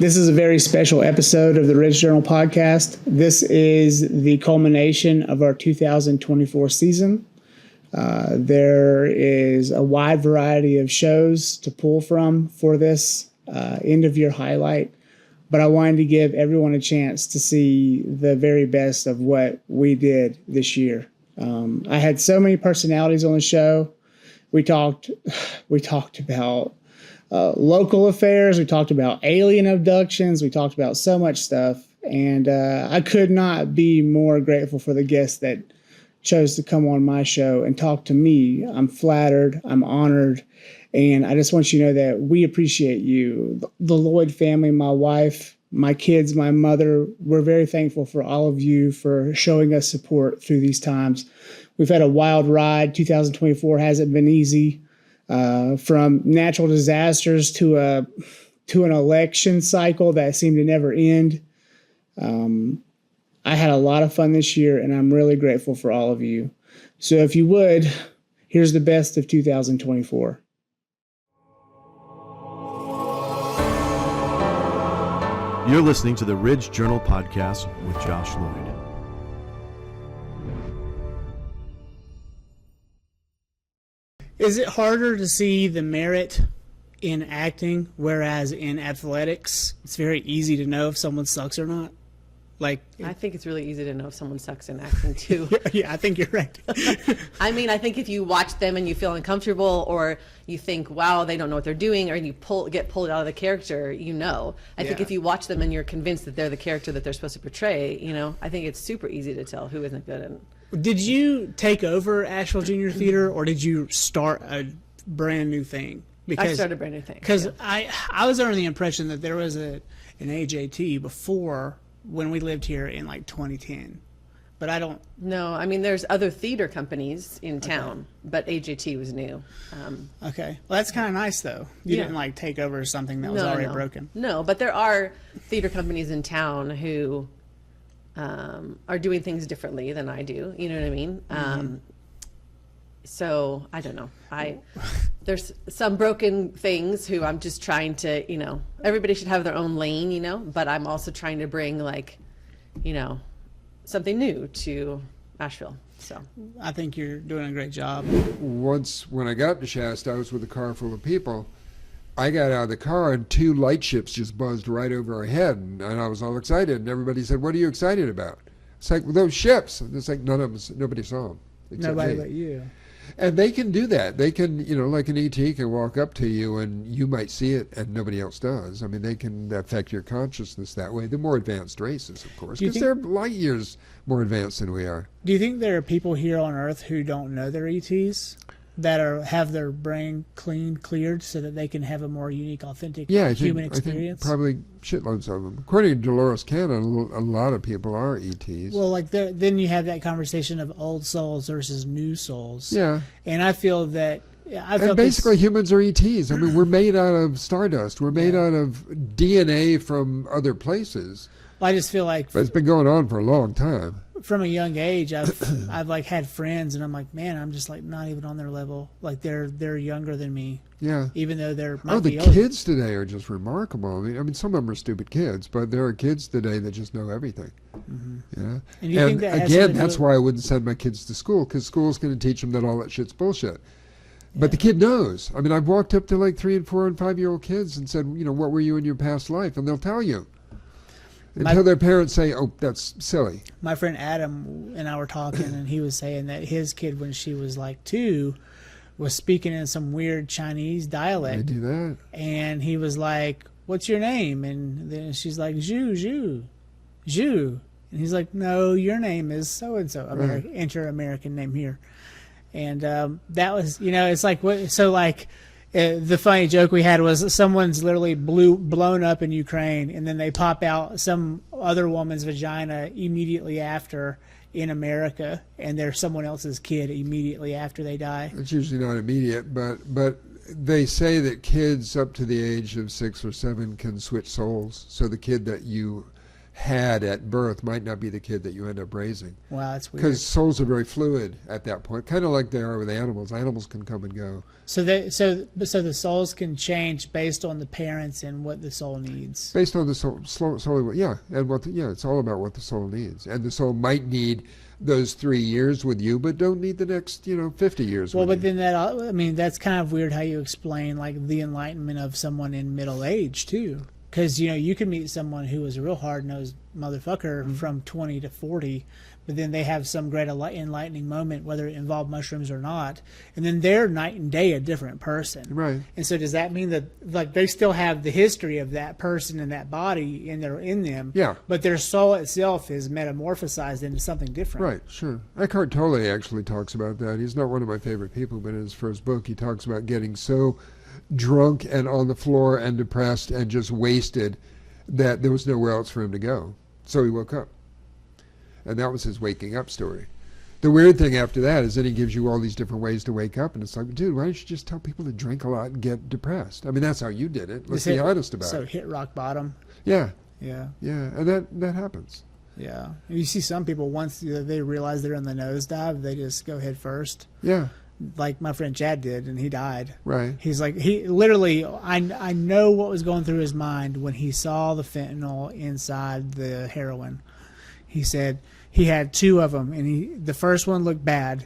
This is a very special episode of the Ridge Journal podcast. This is the culmination of our 2024 season. There is a wide variety of shows to pull from for this end of year highlight, but I wanted to give everyone a chance to see the very best of what we did this year. I had so many personalities on the show. We talked about local affairs. We talked about alien abductions. We talked about so much stuff. And I could not be more grateful for the guests that chose to come on my show and talk to me. I'm flattered. I'm honored. And I just want you to know that we appreciate you. The Lloyd family, my wife, my kids, my mother, we're very thankful for all of you for showing us support through these times. We've had a wild ride. 2024 hasn't been easy. From natural disasters to an election cycle that seemed to never end. I had a lot of fun this year, and I'm really grateful for all of you. So if you would, here's the best of 2024. You're listening to the Ridge Journal podcast with Josh Lloyd. Is it harder to see the merit in acting, whereas in athletics, it's very easy to know if someone sucks or not? I think it's really easy to know if someone sucks in acting too. Yeah, I think you're right. I mean, I think if you watch them and you feel uncomfortable, or you think, wow, they don't know what they're doing, or you get pulled out of the character, I think if you watch them and you're convinced that they're the character that they're supposed to portray, I think it's super easy to tell who isn't good. Did you take over Asheville Junior Theater, or did you start a brand new thing? I started a brand new thing. Because I was under the impression that there was an AJT before when we lived here in 2010, but I don't. No, I mean there's other theater companies in town, but AJT was new. Okay, well that's kind of nice though. You didn't take over something that was already broken. No, but there are theater companies in town who are doing things differently than I do. You know what I mean? Mm-hmm. So I don't know. There's some broken things who I'm just trying to, everybody should have their own lane, but I'm also trying to bring something new to Asheville. So I think you're doing a great job. Once when I got to Shasta, I was with a car full of people. I got out of the car and 2 light ships just buzzed right over our head, and I was all excited. And everybody said, "What are you excited about?" It's like, well, those ships. And it's like nobody saw them. Nobody but you. And they can do that. They can, like an ET can walk up to you and you might see it and nobody else does. I mean, they can affect your consciousness that way. The more advanced races, of course, because they're light years more advanced than we are. Do you think there are people here on Earth who don't know they're ETs? That have their brain cleared so that they can have a more unique, authentic human experience? I think probably shitloads of them. According to Dolores Cannon, a lot of people are ETs. Well, then you have that conversation of old souls versus new souls. Yeah. And I feel that... basically humans are ETs. I mean, we're made out of stardust. We're made out of DNA from other places. Well, I just feel like... But it's been going on for a long time. From a young age, I've had friends, and I'm like, man, I'm just not even on their level. They're younger than me. Yeah. Even though they're the kids today are just remarkable. I mean, some of them are stupid kids, but there are kids today that just know everything. Mm-hmm. Yeah. And you think that again, that's why I wouldn't send my kids to school, because school's going to teach them that all that shit's bullshit. But the kid knows. I mean, I've walked up to 3 and 4 and 5-year-old kids and said, what were you in your past life? And they'll tell you. Until their parents say, oh, that's silly. My friend Adam and I were talking, and he was saying that his kid, when she was 2, was speaking in some weird Chinese dialect. They do that. And he was like, what's your name? And then she's like, Zhu. And he's like, no, your name is so-and-so. Enter American name here. And that was, it's like, the funny joke we had was someone's literally blown up in Ukraine, and then they pop out some other woman's vagina immediately after in America, and they're someone else's kid immediately after they die. It's usually not immediate, but they say that kids up to the age of 6 or 7 can switch souls. So the kid that you had at birth might not be the kid that you end up raising. Wow, that's weird. Because souls are very fluid at that point, kind of like they are with animals. Animals can come and go. So the souls can change based on the parents and what the soul needs. Based on the soul, yeah, and it's all about what the soul needs. And the soul might need those 3 years with you, but don't need the next 50 years. Well, with but you. then that's kind of weird how you explain like the enlightenment of someone in middle age too. Because you can meet someone who was a real hard-nosed motherfucker from 20 to 40, but then they have some great enlightening moment, whether it involved mushrooms or not, and then they're night and day a different person. Right. And so does that mean that like they still have the history of that person and that body in them? Yeah. But their soul itself is metamorphosized into something different. Right, sure. Eckhart Tolle actually talks about that. He's not one of my favorite people, but in his first book, he talks about getting so drunk and on the floor and depressed and just wasted that there was nowhere else for him to go. So he woke up. And that was his waking up story. The weird thing after that is then he gives you all these different ways to wake up, and it's like, dude, why don't you just tell people to drink a lot and get depressed? I mean, that's how you did it. Let's be honest about So it. hit rock bottom. Yeah. Yeah. Yeah, and that happens. Yeah. You see some people, once they realize they're in the nosedive, they just go head first. Yeah, Like my friend Chad did, and he died. right. He's like, he literally, I know what was going through his mind when he saw the fentanyl inside the heroin. He said he had 2 of them, and the first one looked bad.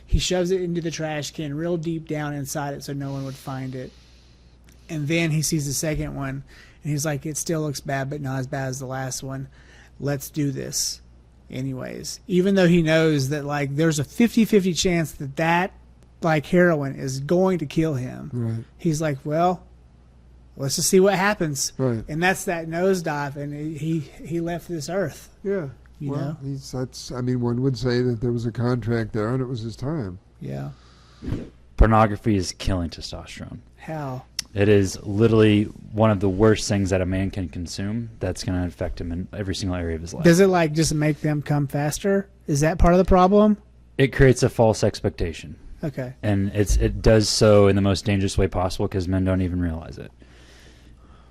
He shoves it into the trash can real deep down inside it so no one would find it. And then he sees the second one, and he's like, it still looks bad, but not as bad as the last one. Let's do this anyways. Even though he knows that like there's a 50-50 chance that like heroin is going to kill him. Right. He's like, well, let's just see what happens. Right. And that's that nosedive, and he left this earth. Yeah. You know? One would say that there was a contract there and it was his time. Yeah. Pornography is killing testosterone. How? It is literally one of the worst things that a man can consume that's going to affect him in every single area of his life. Does it like just make them come faster? Is that part of the problem? It creates a false expectation. Okay. And it does so in the most dangerous way possible because men don't even realize it.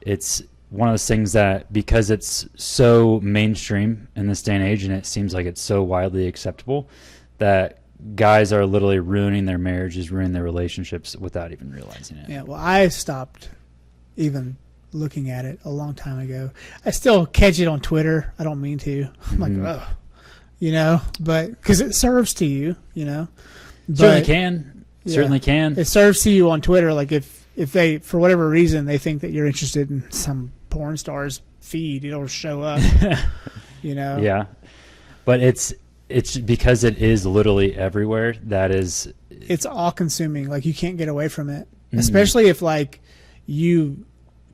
It's one of those things that because it's so mainstream in this day and age and it seems like it's so widely acceptable that guys are literally ruining their marriages, ruining their relationships without even realizing it. Yeah, well, I stopped even looking at it a long time ago. I still catch it on Twitter. I don't mean to. I'm like, oh, but because it serves to you, Certainly can. Yeah. Certainly can. It serves to you on Twitter. Like if they, for whatever reason, they think that you're interested in some porn star's feed, it'll show up, Yeah. But it's because it is literally everywhere. It's all consuming. Like you can't get away from it, especially if like you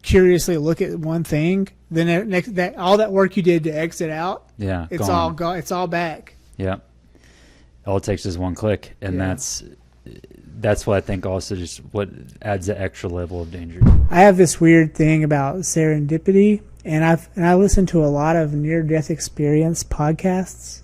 curiously look at one thing, then that all that work you did to exit out, Yeah, it's gone. all gone. It's all back. Yeah. All it takes is one click, and Yeah. that's what I think also just what adds the extra level of danger. I have this weird thing about serendipity, and I listen to a lot of near-death experience podcasts.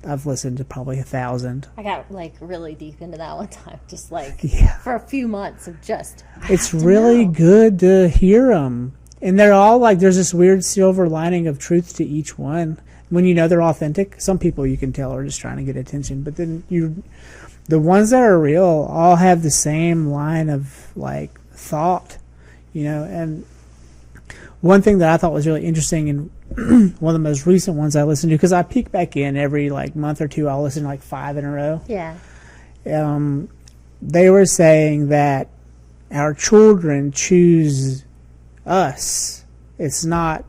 I've listened to probably 1,000. I got like really deep into that one time, just like Yeah. for a few months of just. It's really good to hear them, and they're all like there's this weird silver lining of truth to each one. When they're authentic, some people you can tell are just trying to get attention, but then the ones that are real all have the same line of like thought, and one thing that I thought was really interesting and one of the most recent ones I listened to, because I peek back in every like month or two, I'll listen to like 5 in a row. Yeah. They were saying that our children choose us. It's not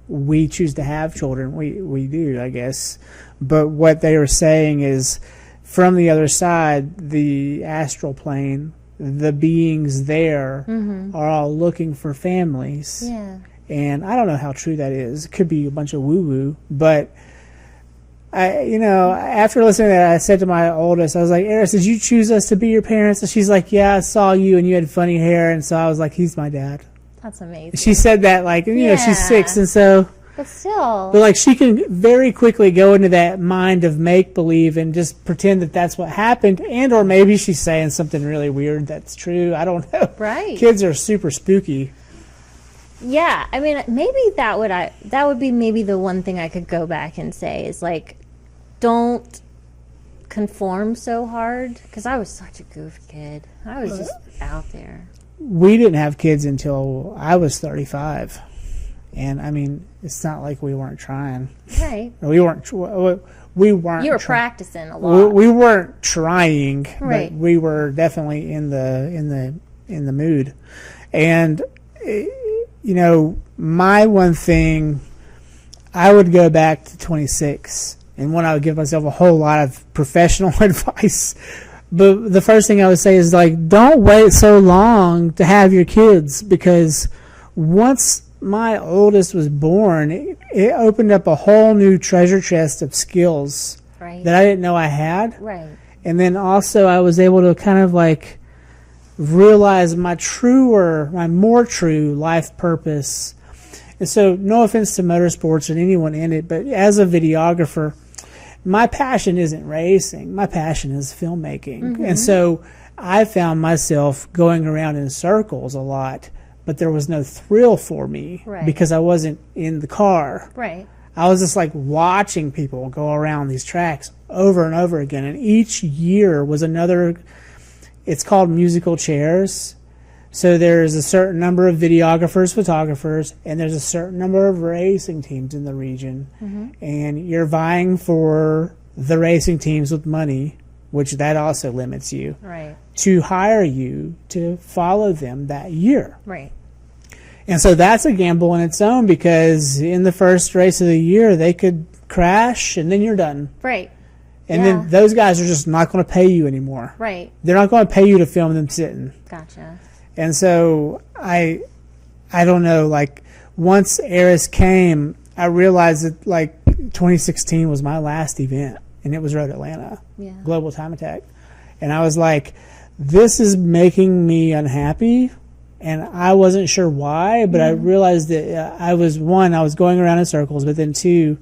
we choose to have children. We do, I guess. But what they were saying is from the other side, the astral plane, the beings there are all looking for families. Yeah. And I don't know how true that is. It could be a bunch of woo-woo. But, after listening to that, I said to my oldest, I was like, Eris, did you choose us to be your parents? And she's like, yeah, I saw you and you had funny hair. And so I was like, he's my dad. That's amazing. She said that like, she's 6. And so, But still. but like she can very quickly go into that mind of make-believe and just pretend that that's what happened. And or maybe she's saying something really weird that's true. I don't know. Right. Kids are super spooky. Yeah, I mean, maybe that would be maybe the one thing I could go back and say is like, don't conform so hard, because I was such a goof kid. I was just out there. We didn't have kids until I was 35, and I mean, it's not like we weren't trying. Right. We weren't. We weren't. You were practicing a lot. We weren't trying, Right. but we were definitely in the mood, and. You know, my one thing, I would go back to 26, and one, I would give myself a whole lot of professional advice. But the first thing I would say is, like, don't wait so long to have your kids, because once my oldest was born, it opened up a whole new treasure chest of skills Right. that I didn't know I had. Right. And then also I was able to kind of like realize my more true life purpose. And so, no offense to motorsports and anyone in it, but as a videographer, my passion isn't racing. My passion is filmmaking. Mm-hmm. And so I found myself going around in circles a lot, but there was no thrill for me Right. because I wasn't in the car. Right. I was just like watching people go around these tracks over and over again. And each year was another, it's called musical chairs. So there's a certain number of videographers, photographers, and there's a certain number of racing teams in the region. Mm-hmm. And you're vying for the racing teams with money, which that also limits you, Right. to hire you to follow them that year. Right. And so that's a gamble in its own, because in the first race of the year, they could crash and then you're done. Right. And Yeah. then those guys are just not going to pay you anymore. Right. They're not going to pay you to film them sitting. Gotcha. And so I don't know, like once Eris came, I realized that like 2016 was my last event, and it was Road Atlanta, Yeah. Global Time Attack. And I was like, this is making me unhappy. And I wasn't sure why, but I realized that I was going around in circles, but then two,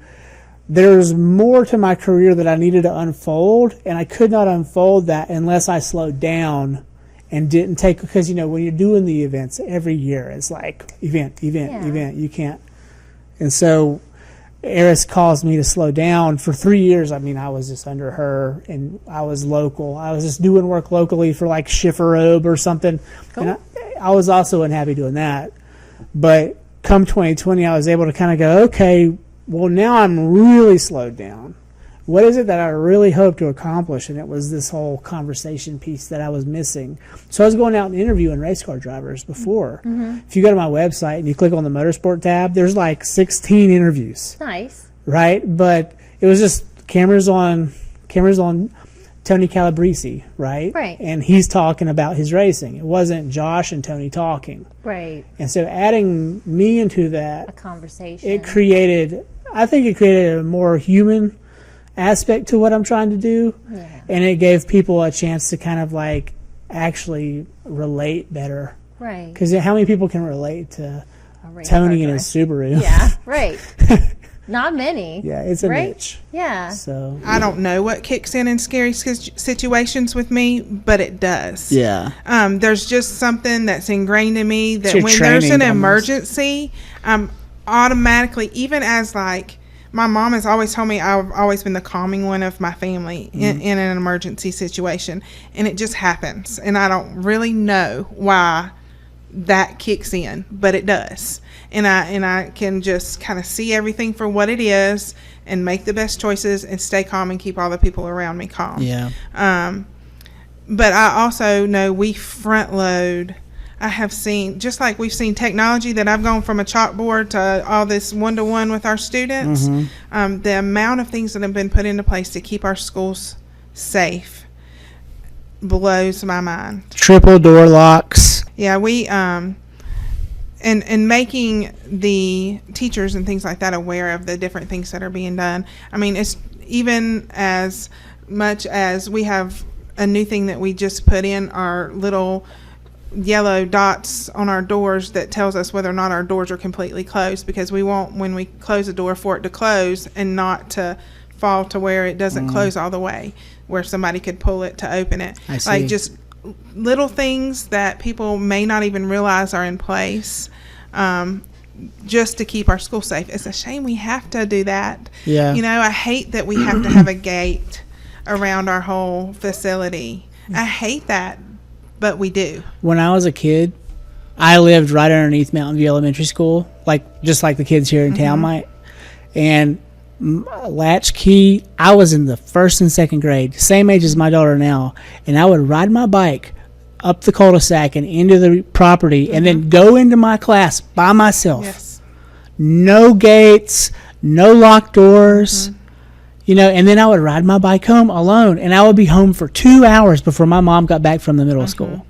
there's more to my career that I needed to unfold, and I could not unfold that unless I slowed down and didn't take, because, you know, when you're doing the events every year, it's like event, Yeah. you can't. And so Eris caused me to slow down. For 3 years, I mean, I was just under her, and I was local. I was just doing work locally for like Schifferobe or something. Cool. And I was also unhappy doing that. But come 2020, I was able to kind of go, okay, well, now I'm really slowed down. What is it that I really hope to accomplish? And it was this whole conversation piece that I was missing. So I was going out and interviewing race car drivers before. Mm-hmm. If you go to my website and you click on the motorsport tab, there's like 16 interviews, Nice. right? But it was just cameras on Tony Calabrese, right? Right. And he's talking about his racing. It wasn't Josh and Tony talking. Right. And so adding me into A that, conversation. I think it created a more human aspect to what I'm trying to do. Yeah. And it gave people a chance to kind of like actually relate better. Right. Because how many people can relate to A race Tony car and his Subaru? drive. Yeah. Right. Not many. Yeah, it's a Right? niche. Yeah. So I don't know what kicks in scary situations with me, but it does. yeah, There's just something that's ingrained in me that your when there's training an almost. emergency, I'm automatically, even as like, my mom has always told me I've always been the calming one of my family in an emergency situation. And it just happens. And I don't really know why that kicks in, but it does. And I can just kind of see everything for what it is and make the best choices and stay calm and keep all the people around me calm. yeah. But I also know we front load. I have seen, just like we've seen technology, that I've gone from a chalkboard to all this one-to-one with our students. The amount of things that have been put into place to keep our schools safe blows my mind. Triple door locks. Yeah, we and making the teachers and things like that aware of the different things that are being done. I mean, it's even as much as we have a new thing that we just put in, our little yellow dots on our doors that tells us whether or not our doors are completely closed, because we want, when we close a door, for it to close and not to fall to where it doesn't close all the way, where somebody could pull it to open it. I see. Like just little things that people may not even realize are in place. just to keep our school safe. It's a shame we have to do that. Yeah. You know, I hate that we have to have a gate around our whole facility. I hate that, but we do. When I was a kid, I lived right underneath Mountain View Elementary School, just like the kids here in town might. And latchkey, I was in the 1st and 2nd grade, same age as my daughter now, and I would ride my bike up the cul-de-sac and into the property and then go into my class by myself. Yes. No gates, no locked doors. You know, and then I would ride my bike home alone, and I would be home for 2 hours before my mom got back from the middle school.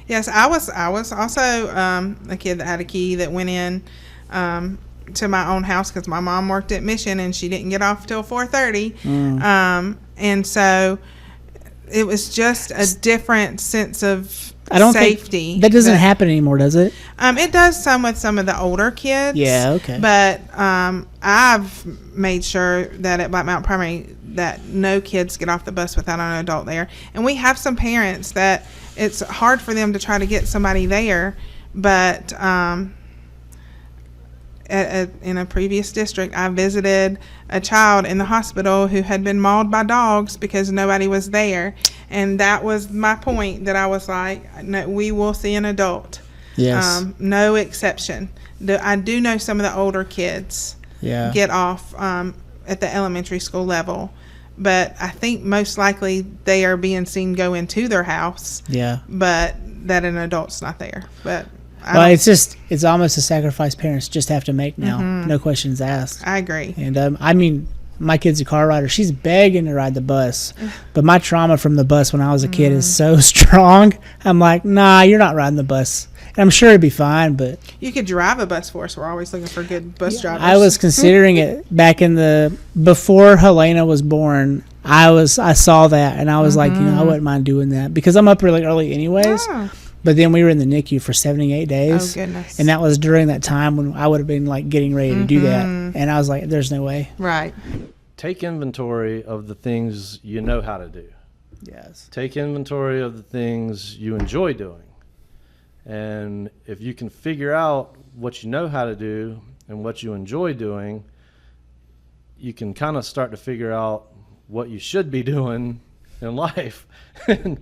Yes, I was also a kid that had a key that went in to my own house because my mom worked at Mission and she didn't get off till 4:30, and so it was just a different sense of safety. That doesn't happen anymore, does it? It does some with some of the older kids. Yeah, okay. But I've made sure that at Black Mountain Primary that no kids get off the bus without an adult there. And we have some parents that it's hard for them to try to get somebody there, but in a previous district, I visited a child in the hospital who had been mauled by dogs because nobody was there. And that was my point, that I was like, no, we will see an adult. Yes. No exception. I do know some of the older kids get off at the elementary school level. But I think most likely they are being seen go into their house. Yeah. But that an adult's not there. But it's almost a sacrifice parents just have to make now. No questions asked. I agree. And I mean, my kid's a car rider. She's begging to ride the bus. But my trauma from the bus when I was a kid is so strong. I'm like, nah, you're not riding the bus. And I'm sure it'd be fine, but you could drive a bus for us. We're always looking for good bus drivers. I was considering it back before Helena was born. I saw that and I was like, I wouldn't mind doing that because I'm up really early anyways. Yeah. But then we were in the NICU for 78 days. Oh, goodness. And that was during that time when I would have been like getting ready to do that. And I was like, there's no way. Right. Take inventory of the things you know how to do. Yes. Take inventory of the things you enjoy doing. And if you can figure out what you know how to do and what you enjoy doing, you can kind of start to figure out what you should be doing in life. And,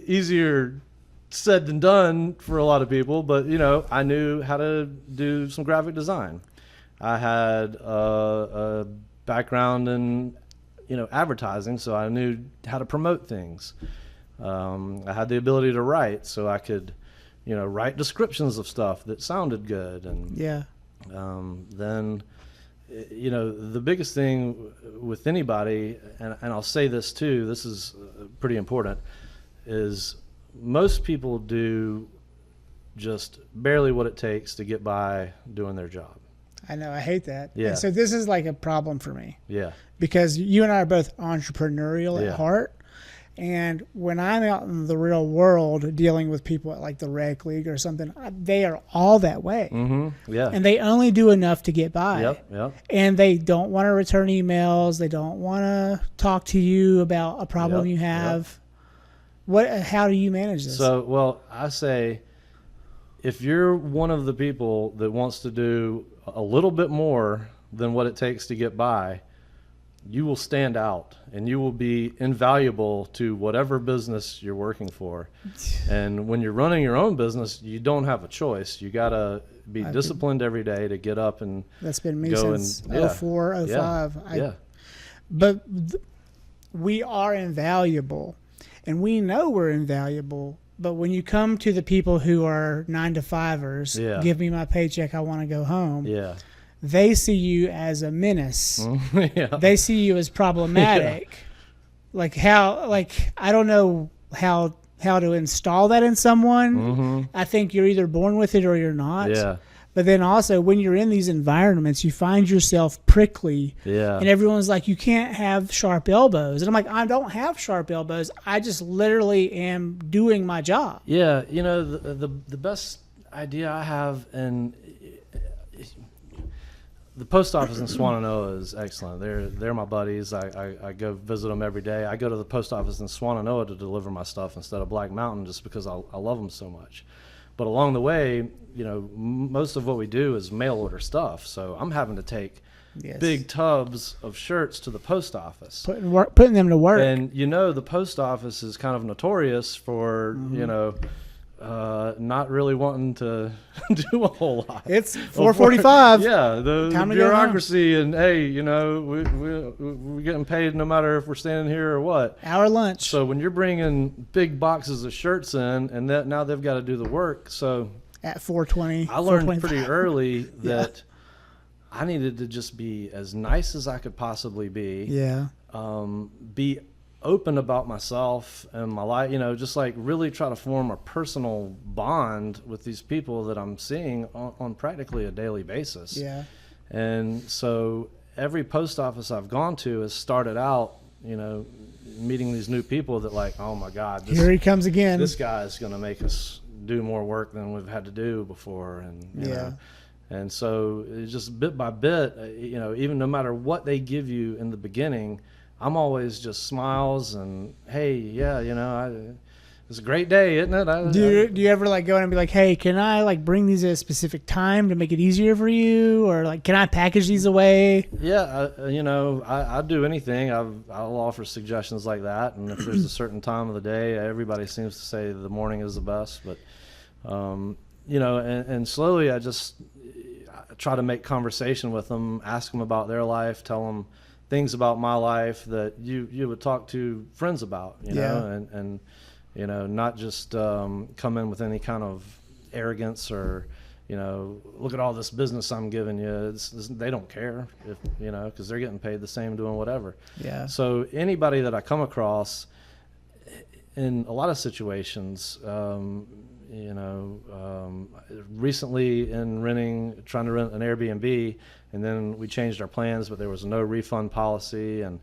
easier said than done for a lot of people, but, I knew how to do some graphic design. I had a background in, advertising, so I knew how to promote things. I had the ability to write, so I could, write descriptions of stuff that sounded good. And then, the biggest thing with anybody, and I'll say this too, this is pretty important, is most people do just barely what it takes to get by doing their job. I know, I hate that. Yeah. And so this is like a problem for me. Yeah. Because you and I are both entrepreneurial at heart. And when I'm out in the real world dealing with people at like the rec league or something, they are all that way. Yeah. And they only do enough to get by. Yep. And they don't want to return emails. They don't want to talk to you about a problem you have. How do you manage this? So, well, I say if you're one of the people that wants to do a little bit more than what it takes to get by, you will stand out and you will be invaluable to whatever business you're working for. And when you're running your own business, you don't have a choice. You got to be disciplined every day to get up and that's been me go since and, 04, 05. Yeah. But we are invaluable and we know we're invaluable. But when you come to the people who are 9-to-5ers, give me my paycheck, I want to go home. Yeah. They see you as a menace. They see you as problematic. I don't know how to install that in someone. I think you're either born with it or you're not. Yeah. But then also when you're in these environments, you find yourself prickly. Yeah. And everyone's like, you can't have sharp elbows. And I'm like, I don't have sharp elbows. I just literally am doing my job. Yeah. The best idea I have, and the post office in Swannanoa is excellent. They're my buddies. I go visit them every day. I go to the post office in Swannanoa to deliver my stuff instead of Black Mountain just because I love them so much. But along the way, most of what we do is mail order stuff. So I'm having to take big tubs of shirts to the post office, putting them to work. And the post office is kind of notorious for not really wanting to do a whole lot. It's 4:45. Yeah, the bureaucracy, and hey, we're getting paid no matter if we're standing here or what. Hour lunch. So when you're bringing big boxes of shirts in, and now they've got to do the work. So at 4:20, I learned pretty early that I needed to just be as nice as I could possibly be. Yeah. Be open about myself and my life, just like really try to form a personal bond with these people that I'm seeing on practically a daily basis. Yeah. And so every post office I've gone to has started out, meeting these new people that like, oh my God, here he comes again. This guy is going to make us do more work than we've had to do before. And, you know, and so it's just bit by bit, even no matter what they give you in the beginning, I'm always just smiles and, hey, it's a great day, isn't it? Do you ever like go in and be like, hey, can I like bring these at a specific time to make it easier for you? Or like, can I package these away? Yeah, I'll do anything. I'll offer suggestions like that. And if there's a certain time of the day, everybody seems to say the morning is the best. But, and slowly I try to make conversation with them, ask them about their life, tell them things about my life that you would talk to friends about, and not just come in with any kind of arrogance or, look at all this business I'm giving you. They don't care if, because they're getting paid the same doing whatever. Yeah. So anybody that I come across in a lot of situations, recently trying to rent an Airbnb, and then we changed our plans, but there was no refund policy, and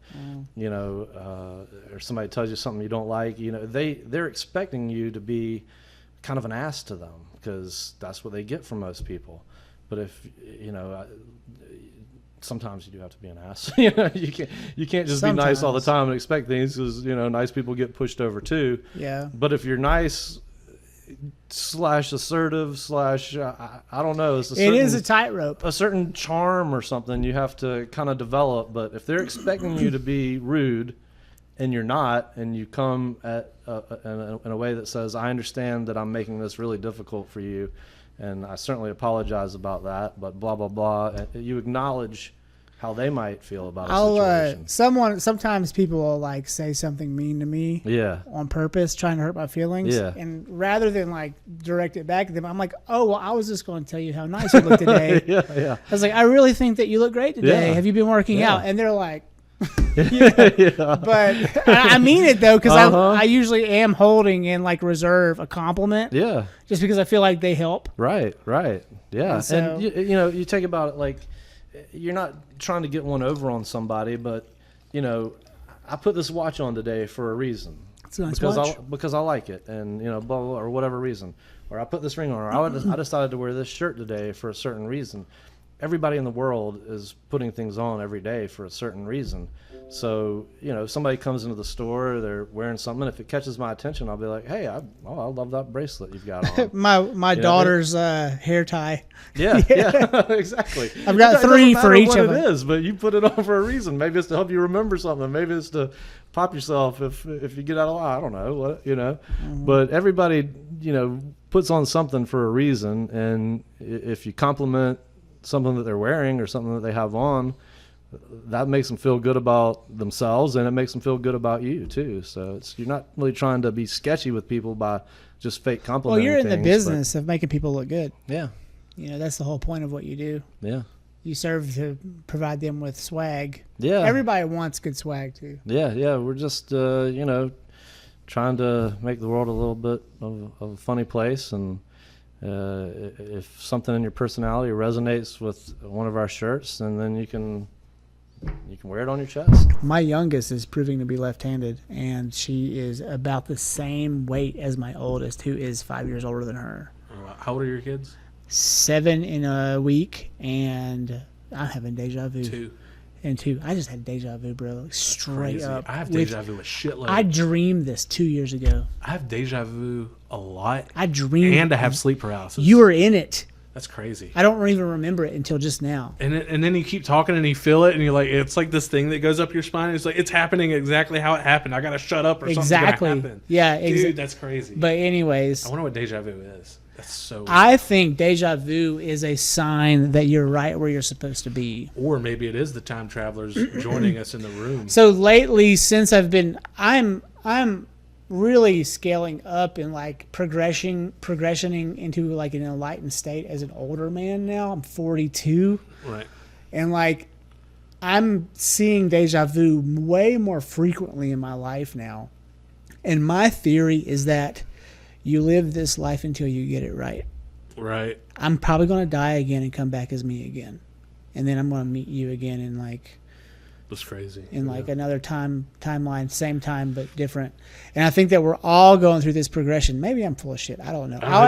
or somebody tells you something you don't like, they're expecting you to be kind of an ass to them because that's what they get from most people. But if sometimes you do have to be an ass. You can't just be nice all the time and expect things, because nice people get pushed over too. Yeah. But if you're nice / assertive / I don't know. It is a tightrope. A certain charm or something you have to kind of develop. But if they're expecting you to be rude and you're not, and you come at in a way that says, I understand that I'm making this really difficult for you, and I certainly apologize about that, but blah, blah, blah. You acknowledge how they might feel about a situation. Sometimes people will like say something mean to me on purpose, trying to hurt my feelings. Yeah. And rather than like direct it back at them, I'm like, oh, well, I was just going to tell you how nice you look today. I was like, I really think that you look great today. Have you been working out? And they're like, but I mean it though, because I usually am holding in like reserve a compliment. Yeah. Just because I feel like they help. Right. Yeah. And you take about it like, you're not trying to get one over on somebody, but I put this watch on today for a reason. It's a nice watch. Because I like it, and blah, blah, blah, or whatever reason. Or I put this ring on, or I decided to wear this shirt today for a certain reason. Everybody in the world is putting things on every day for a certain reason. So, if somebody comes into the store, they're wearing something, and if it catches my attention, I'll be like, hey, I love that bracelet you've got on. my daughter's hair tie. Yeah, exactly. I've got 3 for each of them. It is, but you put it on for a reason. Maybe it's to help you remember something. Maybe it's to pop yourself if you get out of line. I don't know what, Mm-hmm. But everybody, puts on something for a reason, and if you compliment something that they're wearing or something that they have on, that makes them feel good about themselves, and it makes them feel good about you too. So you're not really trying to be sketchy with people by just fake complimenting. Well, you're in the business of making people look good. Yeah. That's the whole point of what you do. Yeah. You serve to provide them with swag. Yeah. Everybody wants good swag too. Yeah. We're just, trying to make the world a little bit of a funny place, and if something in your personality resonates with one of our shirts, and then you can wear it on your chest. My youngest is proving to be left-handed, and she is about the same weight as my oldest, who is 5 years older than her. How old are your kids? 7 in a week, and I'm having deja vu. 2. and 2. I just had deja vu, bro. Like, straight Crazy. up. I have With- deja vu a shitload. I dreamed this 2 years ago. I have deja vu a lot. I dreamed. And I have sleep paralysis. You were in it. That's crazy. I don't even remember it until just now. And then you keep talking and you feel it and you're like, it's like this thing that goes up your spine. And it's like, it's happening exactly how it happened. I got to shut up or Exactly. something's going to happen. Yeah, Dude, that's crazy. But anyways, I wonder what deja vu is. That's so weird. I think deja vu is a sign that you're right where you're supposed to be. Or maybe it is the time travelers joining us in the room. So lately, since I'm really scaling up and like progressioning into like an enlightened state as an older man now. I'm 42. Right. And like I'm seeing deja vu way more frequently in my life now. And my theory is that you live this life until you get it right. Right. I'm probably going to die again and come back as me again. And then I'm going to meet you again in like That's crazy. another timeline, same time but different. And I think that we're all going through this progression. Maybe I'm full of shit. I don't know. I'll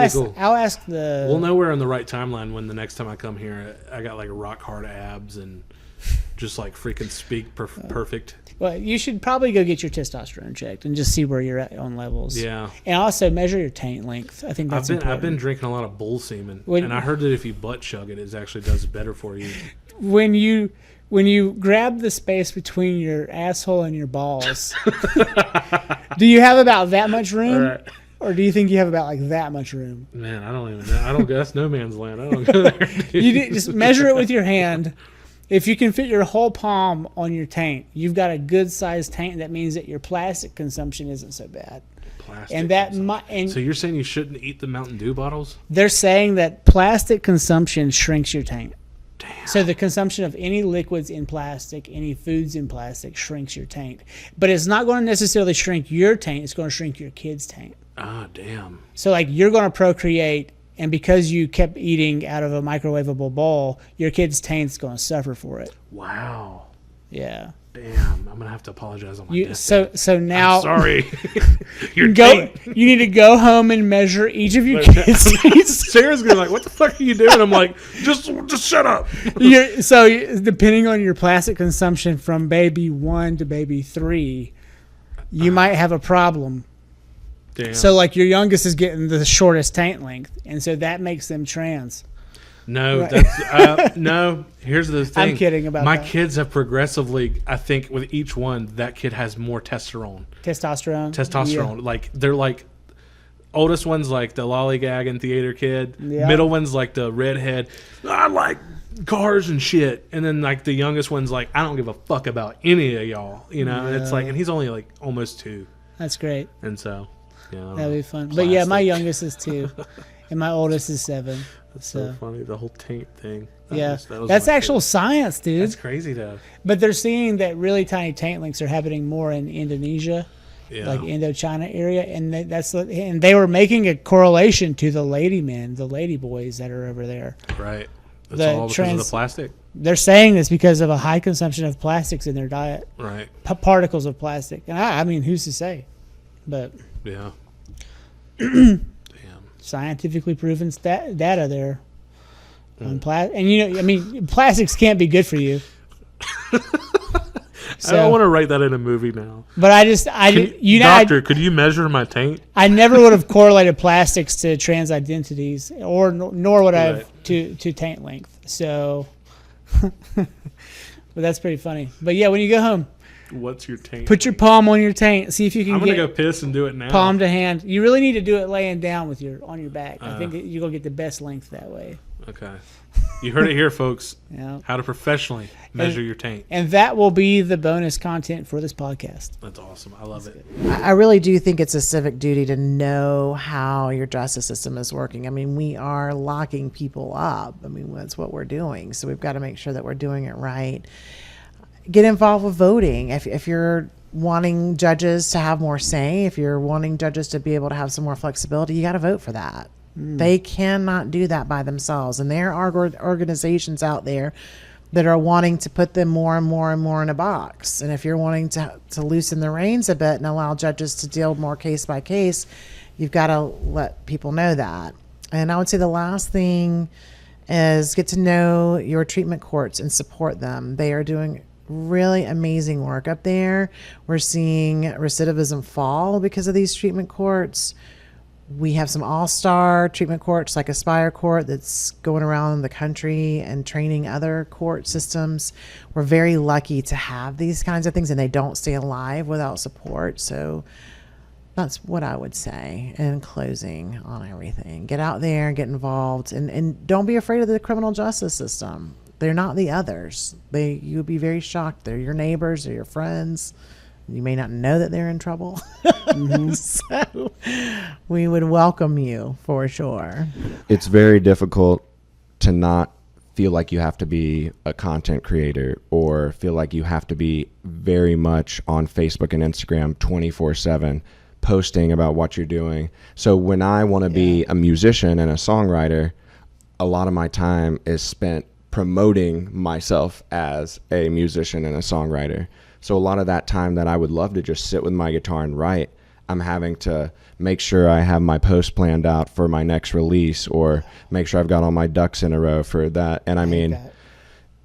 ask the. We'll know we're in the right timeline when the next time I come here. I got like rock hard abs and just like freaking speak perfect. Well, you should probably go get your testosterone checked and just see where you're at on levels. Yeah. And also measure your taint length. I think that's important. I've been drinking a lot of bull semen, When- and I heard that if you butt chug it, it actually does better for you. When you grab the space between your asshole and your balls, do you have about that much room? Right. Or do you think you have about like that much room? Man, I don't even know. I don't go. That's no man's land. I don't go there. Dude. Just measure it with your hand. If you can fit your whole palm on your taint, you've got a good sized taint. That means that your plastic consumption isn't so bad. Plastic And that consumption. and So you're saying you shouldn't eat the Mountain Dew bottles? they're saying that plastic consumption shrinks your taint. Damn. So the consumption of any liquids in plastic, any foods in plastic, shrinks your taint. But it's not going to necessarily shrink your taint. It's going to shrink your kid's taint. Ah, damn. So like you're going to procreate, and because you kept eating out of a microwavable bowl, your kid's taint's going to suffer for it. Wow. Yeah. Damn. I'm gonna have to apologize on my You deathbed. so now I'm sorry. Your go. taint. You need to go home and measure each of your kids' taints. Sarah's gonna be like, "What the fuck are you doing?" I'm like, "Just shut up." So depending on your plastic consumption from baby 1 to baby 3, you might have a problem. Damn. So like your youngest is getting the shortest taint length, and so that makes them trans. No, Right. that's no. Here's the thing. I'm kidding about my that. kids have progressively. I think with each one, that kid has more testosterone. Testosterone. Like they're like, oldest one's like the lollygagging theater kid. Yeah. Middle one's like the redhead. I like cars and shit. And then like the youngest one's like, I don't give a fuck about any of y'all. You know. And it's like, and he's only like almost 2. That's great. And so, yeah, I don't That'd know. be fun. But yeah, my Plastic. youngest is 2, and my oldest is 7. That's so funny. The whole taint thing. That Yeah, was that's my actual favorite. science, dude. That's crazy though. But they're seeing that really tiny taint lengths are happening more in Indonesia, Yeah. like Indochina area, and and they were making a correlation to the lady men, the lady boys that are over there. Right. That's The all because of the plastic. They're saying this because of a high consumption of plastics in their diet, Right. particles of plastic. And I mean, who's to say? But Yeah. Damn. scientifically proven data there on and you know, I mean, plastics can't be good for you. I don't want to write that in a movie now. But Doctor, could you measure my taint? I never would have correlated plastics to trans identities, or nor would I have to taint length. So, but that's pretty funny. But yeah, when you go home, What's your taint? put your palm on your taint. See if you can I'm gonna get go piss and do it now. palm to hand. You really need to do it laying down with on your back. I think Uh. that you're gonna get the best length that way. Okay. You heard it here, folks. Yeah. How to professionally measure your taint. And that will be the bonus content for this podcast. That's awesome. I love it. I really do think it's a civic duty to know how your justice system is working. I mean, we are locking people up. I mean, that's what we're doing. So we've got to make sure that we're doing it right. Get involved with voting. If you're wanting judges to have more say, if you're wanting judges to be able to have some more flexibility, you got to vote for that. They cannot do that by themselves. And there are organizations out there that are wanting to put them more and more and more in a box. And if you're wanting to loosen the reins a bit and allow judges to deal more case by case, you've got to let people know that. And I would say the last thing is get to know your treatment courts and support them. They are doing really amazing work up there. We're seeing recidivism fall because of these treatment courts. We have some all-star treatment courts like Aspire Court that's going around the country and training other court systems. We're very lucky to have these kinds of things, and they don't stay alive without support. So that's what I would say in closing on everything. Get out there and get involved, and don't be afraid of the criminal justice system. They're not the others. You'll be very shocked. They're your neighbors, they're your friends. You may not know that they're in trouble. So we would welcome you for sure. It's very difficult to not feel like you have to be a content creator or feel like you have to be very much on Facebook and Instagram 24/7 posting about what you're doing. So when I want to be a musician and a songwriter, a lot of my time is spent promoting myself as a musician and a songwriter. So a lot of that time that I would love to just sit with my guitar and write, I'm having to make sure I have my post planned out for my next release or make sure I've got all my ducks in a row for that. And I mean,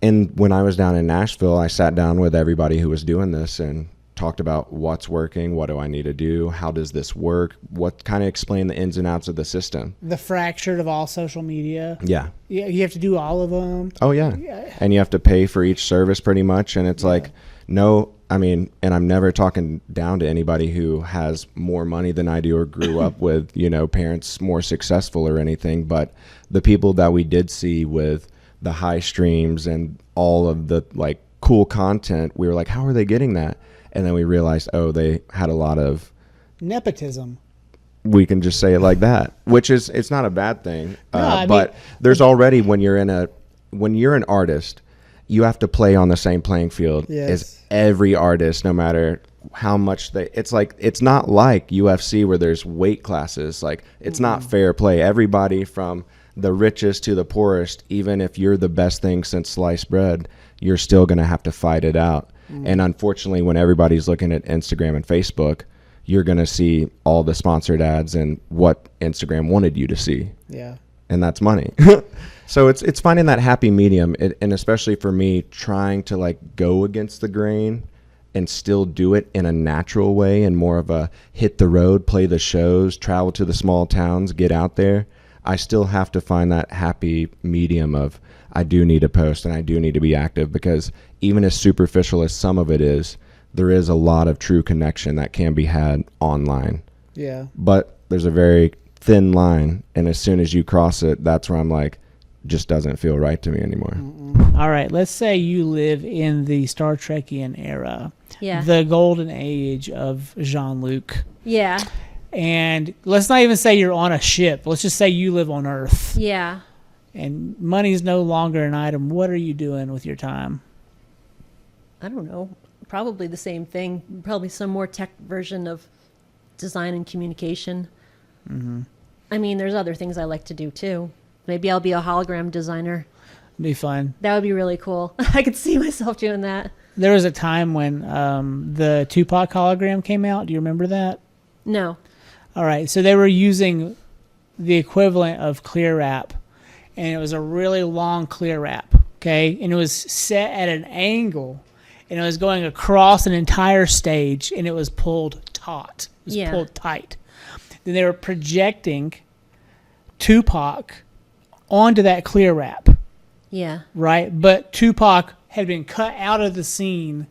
and when I was down in Nashville, I sat down with everybody who was doing this and talked about what's working, what do I need to do, how does this work, what kind of explain the ins and outs of the system. The fractured of all social media. Yeah. Yeah, you have to do all of them. Oh, yeah. And you have to pay for each service pretty much. And it's like, no, I mean, and I'm never talking down to anybody who has more money than I do or grew up with, you know, parents more successful or anything. But the people that we did see with the high streams and all of the like cool content, we were like, how are they getting that? And then we realized, oh, they had a lot of nepotism. We can just say it like that, which is, it's not a bad thing. No, but there's already, when you're an artist, you have to play on the same playing field as every artist, no matter how much it's like, it's not like UFC where there's weight classes. Like, it's not fair play. Everybody from the richest to the poorest, even if you're the best thing since sliced bread, you're still going to have to fight it out. And unfortunately, when everybody's looking at Instagram and Facebook, you're going to see all the sponsored ads and what Instagram wanted you to see. Yeah. And that's money. So it's finding that happy medium. And especially for me, trying to like go against the grain and still do it in a natural way and more of a hit the road, play the shows, travel to the small towns, get out there. I still have to find that happy medium of I do need to post and I do need to be active, because even as superficial as some of it is, there is a lot of true connection that can be had online. Yeah. But there's a very thin line, and as soon as you cross it, that's where I'm like, just doesn't feel right to me anymore. All right, let's say you live in the Star Trekian era. Yeah. The golden age of Jean-Luc. Yeah. And let's not even say you're on a ship. Let's just say you live on Earth. Yeah. And money's no longer an item. What are you doing with your time? I don't know. Probably the same thing. Probably some more tech version of design and communication. I mean, there's other things I like to do too. Maybe I'll be a hologram designer. Be fun. That would be really cool. I could see myself doing that. There was a time when the Tupac hologram came out. Do you remember that? No. All right. So they were using the equivalent of clear wrap, and it was a really long clear wrap. Okay. And it was set at an angle, and it was going across an entire stage, and it was pulled taut. It was pulled tight. Then they were projecting Tupac onto that clear wrap. Yeah. Right? But Tupac had been cut out of the scene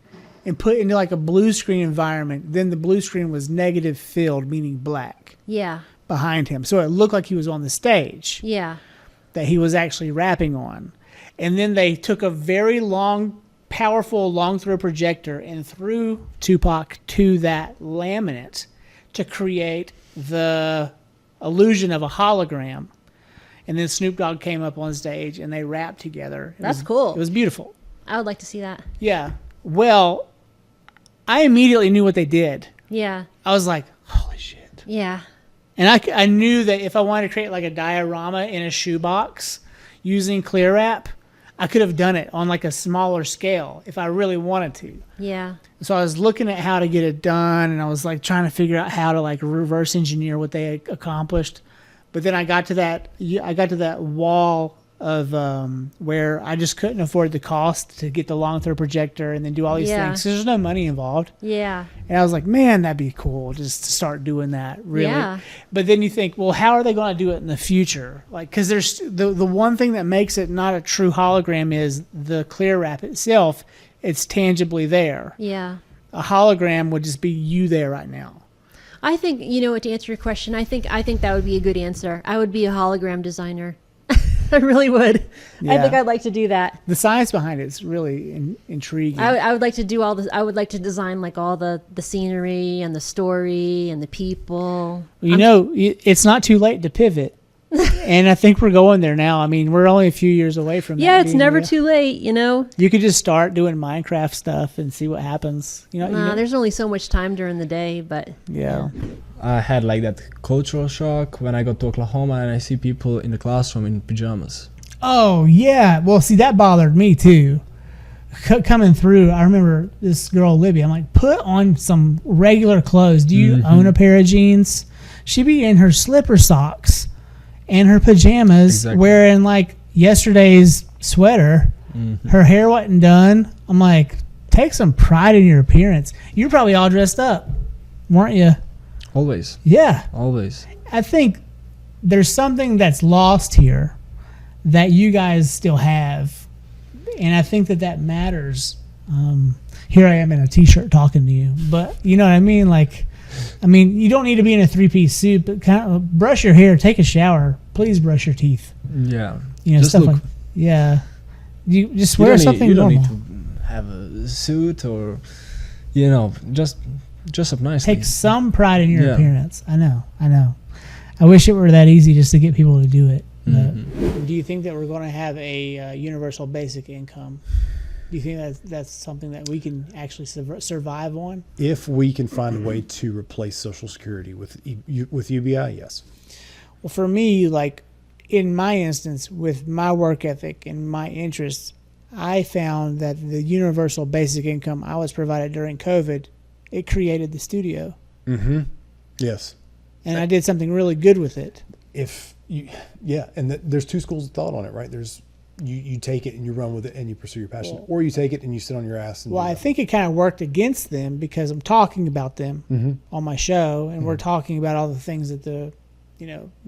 and put into like a blue screen environment. Then the blue screen was negative filled, meaning black, Yeah. behind him. So it looked like he was on the stage Yeah. that he was actually rapping on. And then they took a very long, powerful long throw projector and threw Tupac to that laminate to create the illusion of a hologram. And then Snoop Dogg came up on stage and they rapped together. That's cool. It was beautiful. I would like to see that. Yeah. Well, I immediately knew what they did. Yeah. I was like, holy shit. Yeah. And I knew that if I wanted to create like a diorama in a shoebox using clear wrap, I could have done it on like a smaller scale if I really wanted to. Yeah. So I was looking at how to get it done, and I was like trying to figure out how to like reverse engineer what they had accomplished. But then I got to that wall of where I just couldn't afford the cost to get the long throw projector and then do all these Yeah. things. So there's no money involved. Yeah. And I was like, man, that'd be cool just to start doing that. Really. Yeah. But then you think, well, how are they going to do it in the future? Like, because there's the one thing that makes it not a true hologram is the clear wrap itself. It's tangibly there. Yeah. A hologram would just be you there right now. I think, to answer your question, I think that would be a good answer. I would be a hologram designer. I really would. I Yeah. think I'd like to do that. The science behind it is really intriguing. I would like to do all this. I would like to design like all the scenery and the story and the people. It's not too late to pivot. And I think we're going there now. I mean, we're only a few years away from that. Yeah, it's being never real. too late, You could just start doing Minecraft stuff and see what happens. There's only so much time during the day, but Yeah. I had like that cultural shock when I got to Oklahoma and I see people in the classroom in pajamas. Oh, yeah. Well, see, that bothered me too. Coming through, I remember this girl, Libby. I'm like, put on some regular clothes. Do you own a pair of jeans? She'd be in her slipper socks and her pajamas, wearing like yesterday's sweater. Her hair wasn't done. I'm like, take some pride in your appearance. You're probably all dressed up, weren't you? Always. Yeah. Always. I think there's something that's lost here that you guys still have, and I think that matters. Here I am in a t-shirt talking to you, but you know what I mean? Like, you don't need to be in a three-piece suit, but kind of brush your hair, take a shower, please brush your teeth. Yeah. Just stuff look. like, yeah. You just wear something you don't normal. need to have a suit or, just dress up nicely. Take some pride in your Yeah. appearance. I know. I wish it were that easy just to get people to do it. But do you think that we're going to have a universal basic income? Do you think that's something that we can actually survive on? If we can find a way to replace Social Security with UBI, yes. Well, for me, like in my instance, with my work ethic and my interests, I found that the universal basic income I was provided during COVID, it created the studio. Yes. And I did something really good with it. And there's two schools of thought on it, right? There's you take it and you run with it and you pursue your passion, or you take it and you sit on your ass. And I think it kind of worked against them because I'm talking about them on my show, and we're talking about all the things that the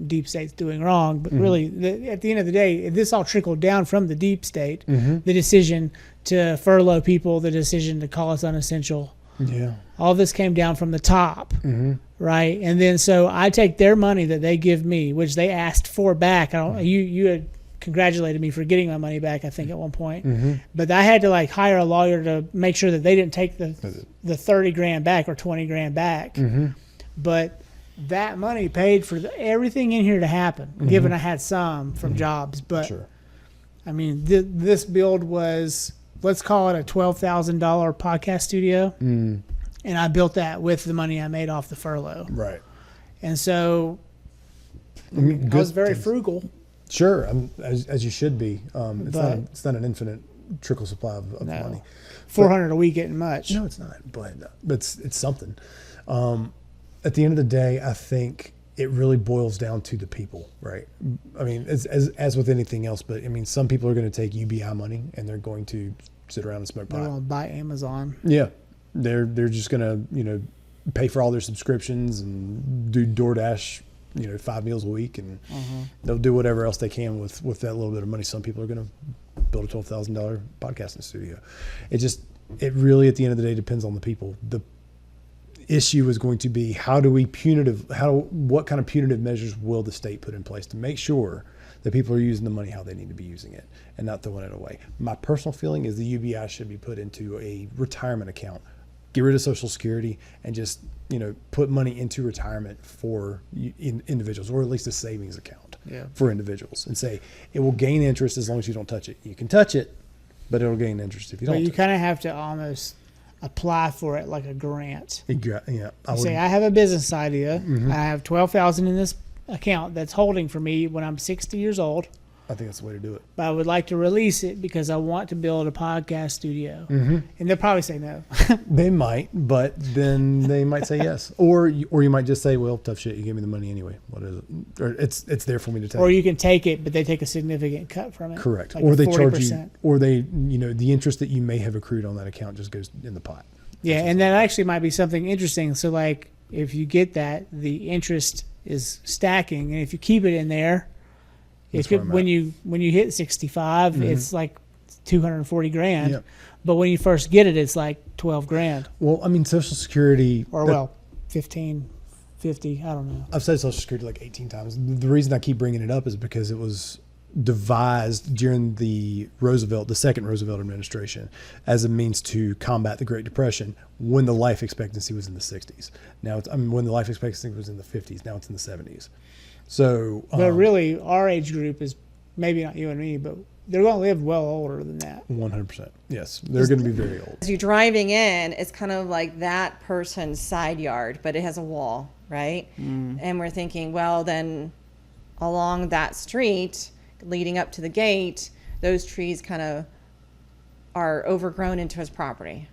deep state's doing wrong. But really, at the end of the day, this all trickled down from the deep state. The decision to furlough people, the decision to call us unessential. Yeah. All this came down from the top, right? And then so I take their money that they give me, which they asked for back. You had congratulated me for getting my money back, I think, at one point. But I had to like hire a lawyer to make sure that they didn't take the 30 grand back or 20 grand back. But that money paid for everything in here to happen, given I had some from jobs. But this build was, let's call it a $12,000 podcast studio. And I built that with the money I made off the furlough. Right. And so I was very frugal. Sure, as you should be. It's not an infinite trickle supply of money. $400 a week isn't much. No, it's not. But it's something. At the end of the day, I think it really boils down to the people, right? As with anything else, but some people are going to take UBI money and they're going to sit around and smoke pot. They're going to buy Amazon. Yeah, they're just going to pay for all their subscriptions and do DoorDash 5 meals a week, and they'll do whatever else they can with that little bit of money. Some people are going to build a $12,000 podcasting studio. It really at the end of the day depends on the people. The issue is going to be what kind of punitive measures will the state put in place to make sure that people are using the money how they need to be using it and not throwing it away. My personal feeling is the UBI should be put into a retirement account. Get rid of Social Security and just put money into retirement for individuals, or at least a savings account for individuals, and say it will gain interest as long as you don't touch it. You can touch it, but it'll gain interest if you don't. But you kind of have to almost apply for it like a grant. Yeah. I have a business idea. I have $12,000 in this account that's holding for me when I'm 60 years old. I think that's the way to do it. but I would like to release it because I want to build a podcast studio. Mm-hmm. And they'll probably say no. They might, but then they might say yes, or you might just say, "Well, tough shit. You gave me the money anyway. What is it? Or it's there for me to take." Or you can take it, but they take a significant cut from it. Correct. Like Or a they charge 40%. you, or they, the interest that you may have accrued on that account just goes in the pot. Yeah, and that actually might be something interesting. So, like, if you get that, the interest is stacking, and if you keep it in there, That's where I'm when at. you hit 65, it's like 240 grand. Yep. But when you first get it, it's like 12 grand, Well, I mean, Social Security, or 15, 50. I don't know. I've said Social Security like 18 times. The reason I keep bringing it up is because it was devised during the second Roosevelt administration, as a means to combat the Great Depression when the life expectancy was in the 60s. Now, when the life expectancy was in the 50s, now it's in the 70s. So, But really, our age group is maybe not you and me, but they're going to live well older than that. 100%. Yes, they're going to be very old. As you're driving in, it's kind of like that person's side yard, but it has a wall, right? And we're thinking, well, then along that street leading up to the gate, those trees kind of are overgrown into his property.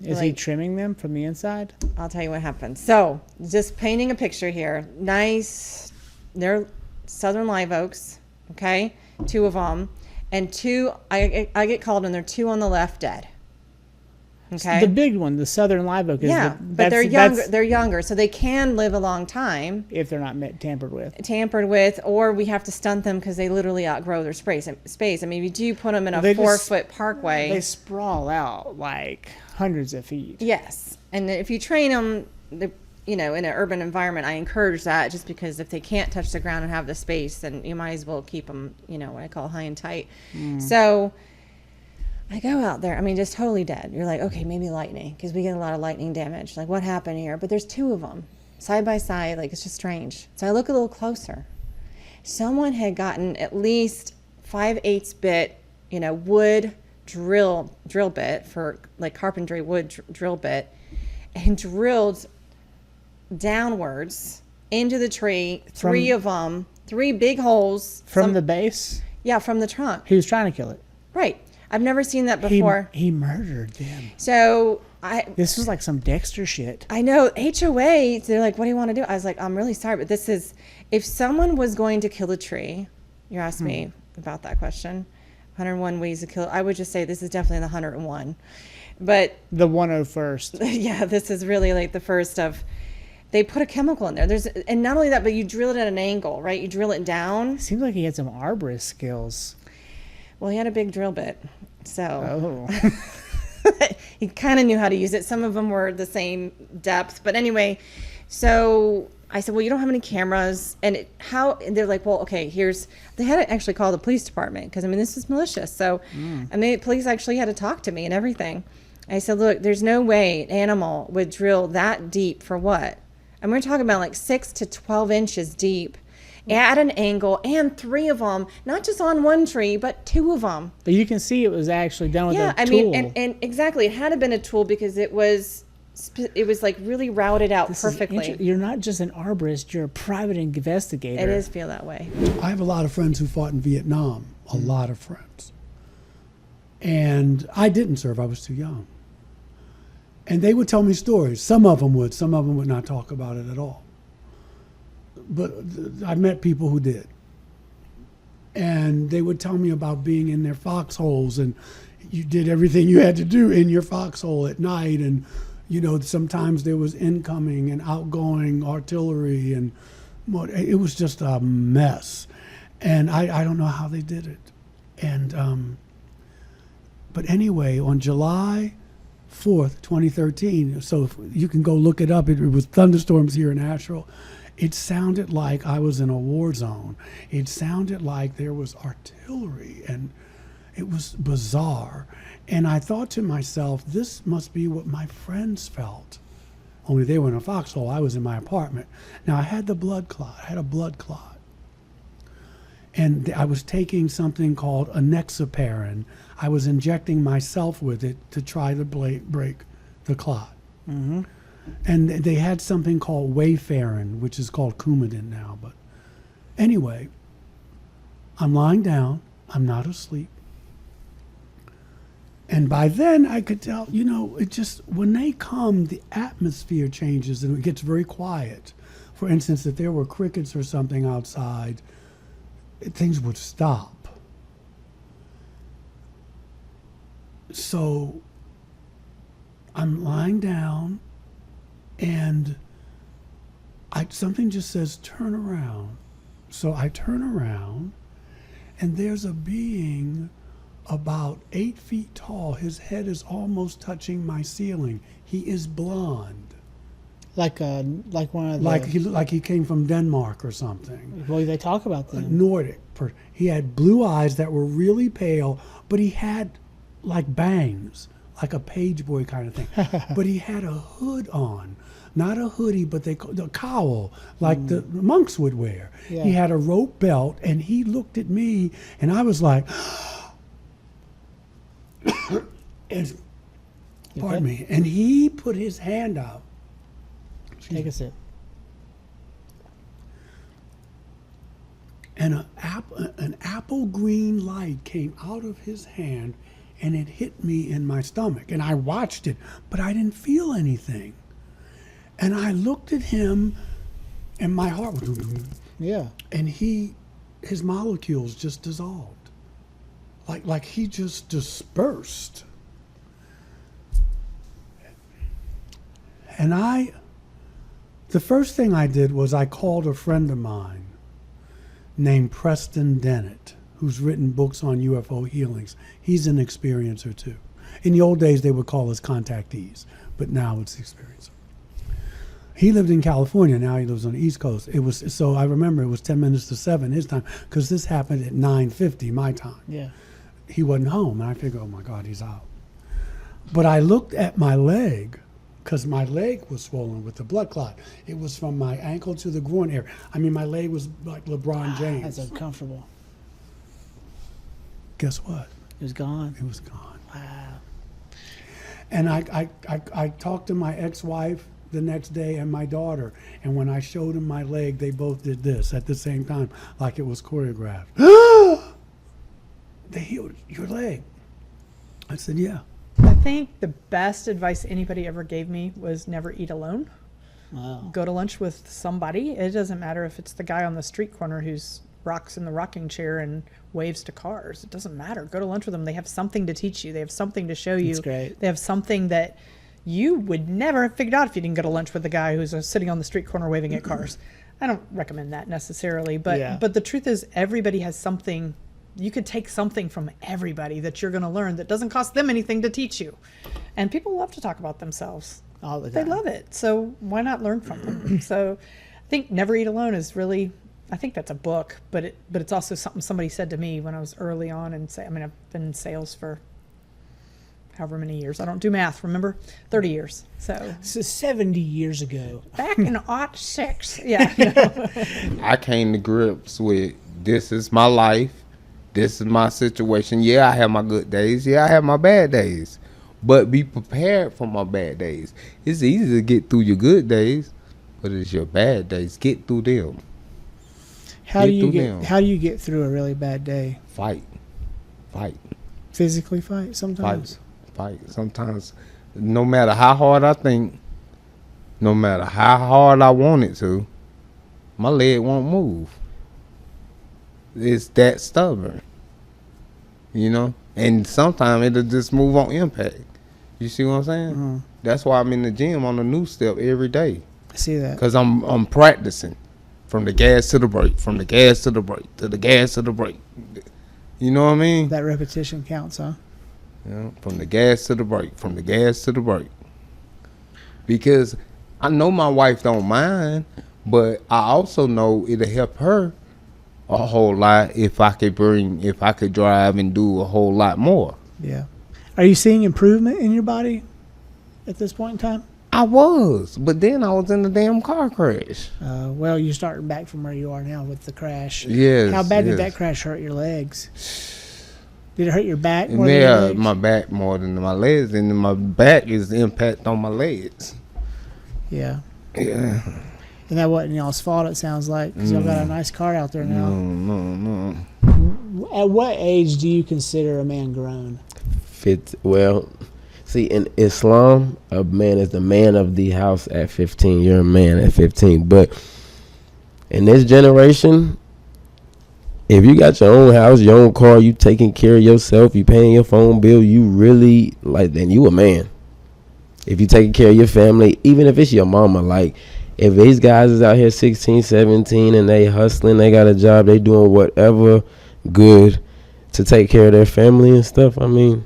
Is he trimming them from the inside? I'll tell you what happened. So, just painting a picture here. Nice, they're southern live oaks, okay? 2 of them. And 2, I get called, and there are 2 on the left dead. Okay. The big one, the southern live oak, is but they're younger. They're younger, so they can live a long time if they're not tampered with. Or we have to stunt them because they literally outgrow their space. I mean, if you do put them in a They 4-foot parkway, They sprawl out like hundreds of feet. yes. And if you train them, in an urban environment, I encourage that, just because if they can't touch the ground and have the space, then you might as well keep them, what I call high and tight. So I go out there, I mean, just totally dead. You're like, okay, maybe lightning, because we get a lot of lightning damage. Like, what happened here? But there's 2 of them side by side. Like, it's just strange. So I look a little closer. Someone had gotten at least 5/8 bit, wood drill bit, for like carpentry wood drill bit, and drilled downwards into the tree, 3 of them, 3 big holes. From the base? Yeah, from the trunk. He was trying to kill it. Right. I've never seen that before. He murdered them. So this was like some Dexter shit. I know. HOA, they're like, what do you want to do? I was like, I'm really sorry, but this is, if someone was going to kill a tree, you asked me about that question, 101 ways to kill it, I would just say this is definitely the 101. But the 101st. Yeah, this is really like the first of, they put a chemical in there. And not only that, but you drill it at an angle, right? You drill it down. Seems like he had some arborist skills. Well, he had a big drill bit, so he kind of knew how to use it. Some of them were the same depth, but anyway. So I said, "Well, you don't have any cameras, and And they're like, "Well, okay, here's." They had to actually call the police department because this is malicious. So, police actually had to talk to me and everything. I said, "Look, there's no way an animal would drill that deep for what?" And we're talking about like 6 to 12 inches deep. At an angle, and 3 of them, not just on one tree, but 2 of them. But you can see it was actually done with a tool. Yeah, I mean, and exactly, it had to been a tool because it was like really routed out perfectly. You're not just an arborist; you're a private investigator. It does feel that way. I have a lot of friends who fought in Vietnam. A lot of friends, and I didn't serve. I was too young. And they would tell me stories. Some of them would. Some of them would not talk about it at all. But I met people who did. And they would tell me about being in their foxholes, and you did everything you had to do in your foxhole at night. And, sometimes there was incoming and outgoing artillery, and it was just a mess. And I don't know how they did it. And, but anyway, on July 4th, 2013, so you can go look it up. It was thunderstorms here in Asheville. It sounded like I was in a war zone. It sounded like there was artillery, and it was bizarre. And I thought to myself, this must be what my friends felt. Only they were in a foxhole. I was in my apartment. Now, I had the blood clot. I had a blood clot. And I was taking something called enoxaparin. I was injecting myself with it to try to break the clot. Mm-hmm. And they had something called Wayfarin, which is called Coumadin now. But anyway, I'm lying down. I'm not asleep. And by then I could tell, it just, when they come, the atmosphere changes and it gets very quiet. For instance, if there were crickets or something outside, things would stop. So I'm lying down and something just says, turn around. So I turn around and there's a being about 8 feet tall. His head is almost touching my ceiling. He is blonde. Like one of the... Like he came from Denmark or something. Well, they talk about them. Nordic. He had blue eyes that were really pale, but he had like bangs, like a page boy kind of thing. But he had a hood on. Not a hoodie, but the cowl, like the monks would wear. Yeah. He had a rope belt, and he looked at me, and I was like, and, pardon me, and he put his hand out. Take a sip. And an apple green light came out of his hand, and it hit me in my stomach. And I watched it, but I didn't feel anything. And I looked at him, and my heart was, yeah. And his molecules just dissolved, like he just dispersed. And the first thing I did was I called a friend of mine named Preston Dennett, who's written books on UFO healings. He's an experiencer too. In the old days, they would call us contactees, but now it's experiencer. He lived in California. Now he lives on the East Coast. So I remember it was 10 minutes to 7 his time, because this happened at 9:50 my time. Yeah. He wasn't home, and I figured, oh my God, he's out. But I looked at my leg, because my leg was swollen with the blood clot. It was from my ankle to the groin area. I mean, my leg was like LeBron James. That's uncomfortable. Guess what? It was gone. It was gone. Wow. And I talked to my ex-wife the next day and my daughter, and when I showed them my leg, they both did this at the same time, like it was choreographed. They healed your leg. I said, yeah. I think the best advice anybody ever gave me was never eat alone. Wow. Go to lunch with somebody. It doesn't matter if it's the guy on the street corner who's rocks in the rocking chair and waves to cars. It doesn't matter. Go to lunch with them. They have something to teach you. They have something to show you. That's great. They have something that you would never have figured out if you didn't go to lunch with the guy who's sitting on the street corner waving at cars. I don't recommend that necessarily, but the truth is everybody has something. You could take something from everybody that you're going to learn that doesn't cost them anything to teach you. And people love to talk about themselves. All the time. They love it. So why not learn from them? So I think Never Eat Alone is really, I think that's a book, but it's also something somebody said to me when I was early on I've been in sales for however many years. I don't do math, remember? 30 years. So 70 years ago. Back in '06. Yeah. I came to grips with, this is my life. This is my situation. Yeah, I have my good days. Yeah, I have my bad days. But be prepared for my bad days. It's easy to get through your good days, but it's your bad days. Get through them. How do you get through a really bad day? Fight. Physically fight sometimes? Fight. Sometimes, no matter how hard I think, no matter how hard I want it to, my leg won't move. It's that stubborn, and sometimes it'll just move on impact. You see what I'm saying? Mm-hmm. That's why I'm in the gym on a new step every day. I see that. Because I'm practicing from the gas to the brake, from the gas to the brake, to the gas to the brake. You know what I mean? That repetition counts, huh? Yeah, from the gas to the brake, from the gas to the brake. Because I know my wife don't mind, but I also know it'll help her a whole lot if I could drive and do a whole lot more. Yeah. Are you seeing improvement in your body at this point in time? I was, but then I was in a damn car crash. Well, you're starting back from where you are now with the crash. Yes. How bad did that crash hurt your legs? Did it hurt your back more than your Yeah, legs? my back more than my legs, and my back is the impact on my legs. Yeah. Yeah. And that wasn't y'all's fault, it sounds like, because y'all got a nice car out there now. No. At what age do you consider a man grown? Well, see, in Islam, a man is the man of the house at 15. You're a man at 15. But in this generation, if you got your own house, your own car, you taking care of yourself, you paying your phone bill, you really, like, then you a man. If you taking care of your family, even if it's your mama, like, if these guys is out here 16, 17, and they hustling, they got a job, they doing whatever good to take care of their family and stuff, I mean,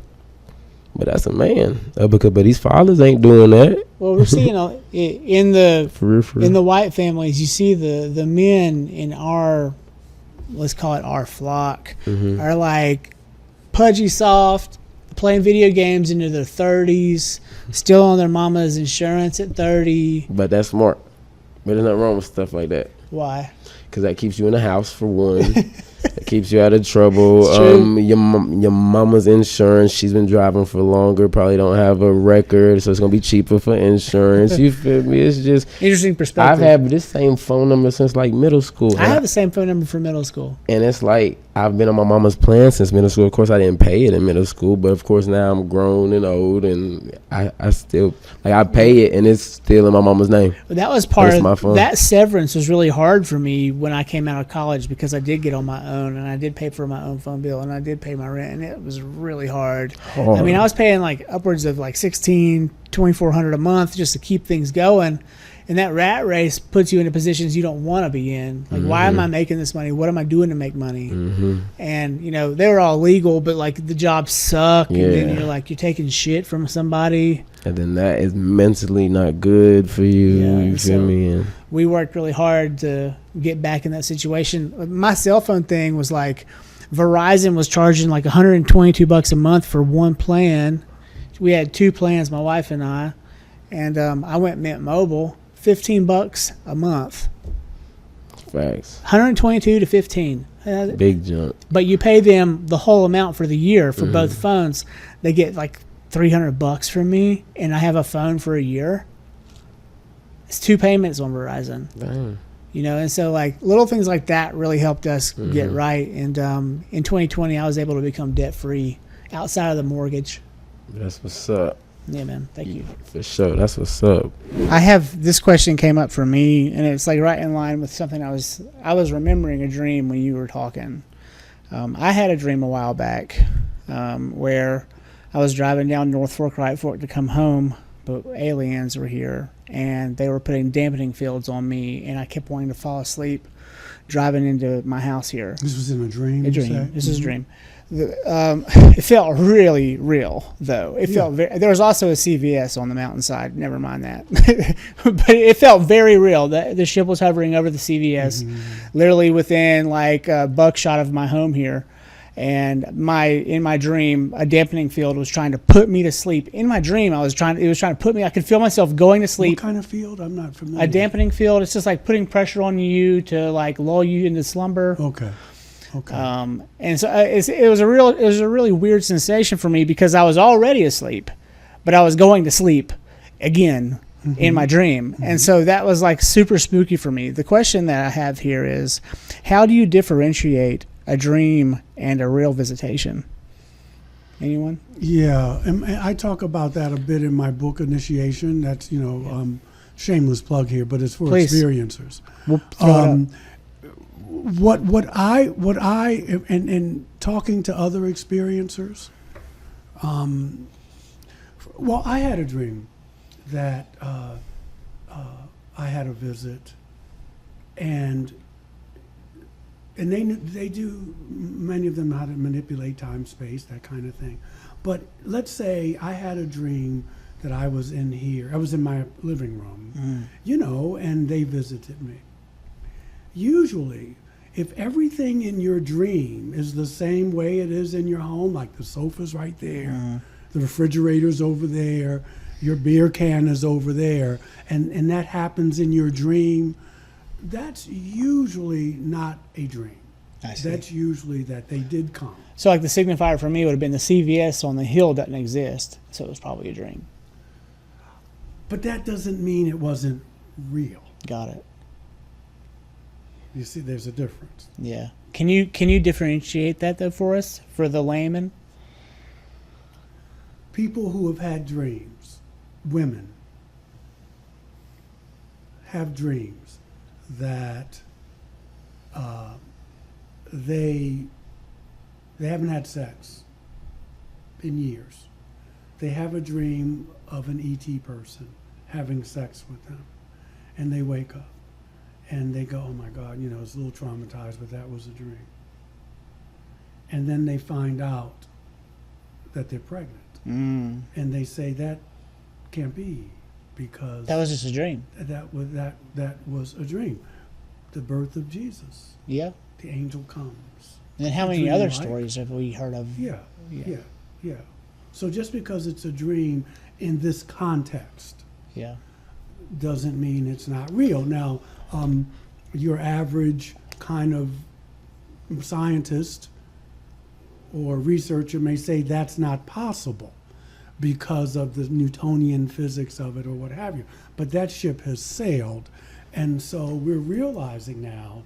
but that's a man. But these fathers ain't doing that. Well, we're seeing in the For real. in the white families, you see the men in our, let's call it our flock, are like pudgy soft, playing video games into their 30s, still on their mama's insurance at 30. But that's smart. But there's nothing wrong with stuff like that. Why? Because that keeps you in the house, for one. It keeps you out of trouble. It's true. Your mama's insurance, she's been driving for longer, probably don't have a record, so it's going to be cheaper for insurance. You feel me? It's just... Interesting perspective. I've had this same phone number since, like, middle school. I have the same phone number from middle school. And it's like, I've been on my mama's plan since middle school. Of course, I didn't pay it in middle school, but of course now I'm grown and old, and I still, like, I pay it, and it's still in my mama's name. But that was part my of phone. that severance was really hard for me when I came out of college, because I did get on my own, and I did pay for my own phone bill, and I did pay my rent, and it was really hard. I mean, I was paying like upwards of like $2,400 a month just to keep things going. And that rat race puts you into positions you don't want to be in. Like, why am I making this money? What am I doing to make money? And, you know, they were all legal, but, like, the jobs suck. Yeah. And then you're, like, you're taking shit from somebody. And then that is mentally not good for you. You feel me? And We worked really hard to get back in that situation. My cell phone thing was, like, Verizon was charging, like, $122 a month for one plan. We had two plans, my wife and I. And I went Mint Mobile. $15 a month. Facts. 122 to 15. Big jump. But you pay them the whole amount for the year for both phones. They get like $300 from me, and I have a phone for a year. It's 2 payments on Verizon. Dang. You know, and so like little things like that really helped us get right. And in 2020, I was able to become debt free outside of the mortgage. That's what's up. Yeah, man. Thank you. For sure. That's what's up. I have this question came up for me, and it's like right in line with something I was remembering a dream when you were talking. I had a dream a while back where I was driving down North Fork, Right Fork to come home, but aliens were here, and they were putting dampening fields on me, and I kept wanting to fall asleep driving into my house here. This was in a dream. A you dream. say? This is a dream. It felt really real, though. It felt there was also a CVS on the mountainside. Never mind that, but it felt very real. The ship was hovering over the CVS, literally within like a buckshot of my home here. And in my dream, a dampening field was trying to put me to sleep. In my dream, it was trying to put me. I could feel myself going to sleep. What kind of field? I'm not familiar. A dampening field. It's just like putting pressure on you to like lull you into slumber. Okay. And so it was a really weird sensation for me because I was already asleep, but I was going to sleep again in my dream. And so that was like super spooky for me. The question that I have here is, how do you differentiate a dream and a real visitation? Anyone? Yeah, and I talk about that a bit in my book, Initiation. That's, shameless plug here, but it's for experiencers. We'll throw it up. What I and talking to other experiencers, well, I had a dream that I had a visit, and they do, many of them know how to manipulate time, space, that kind of thing. But let's say I had a dream that I was in here. I was in my living room, and they visited me. Usually, if everything in your dream is the same way it is in your home, like the sofa's right there, the refrigerator's over there, your beer can is over there, and that happens in your dream, that's usually not a dream. I see. That's usually that they did come. So like the signifier for me would have been the CVS on the hill doesn't exist, so it was probably a dream. But that doesn't mean it wasn't real. Got it. You see, there's a difference. Yeah. Can you differentiate that though for us, for the layman? People who have had dreams, women, have dreams that they haven't had sex in years. They have a dream of an ET person having sex with them, and they wake up and they go, oh my God, it's a little traumatized, but that was a dream. And then they find out that they're pregnant. And they say that can't be, because That was just a dream. that was a dream. The birth of Jesus. Yeah. The angel comes. And then how many Dream other like. stories have we heard of? Yeah. So just because it's a dream in this context, Yeah. doesn't mean it's not real. Now, your average kind of scientist or researcher may say that's not possible because of the Newtonian physics of it or what have you. But that ship has sailed. And so we're realizing now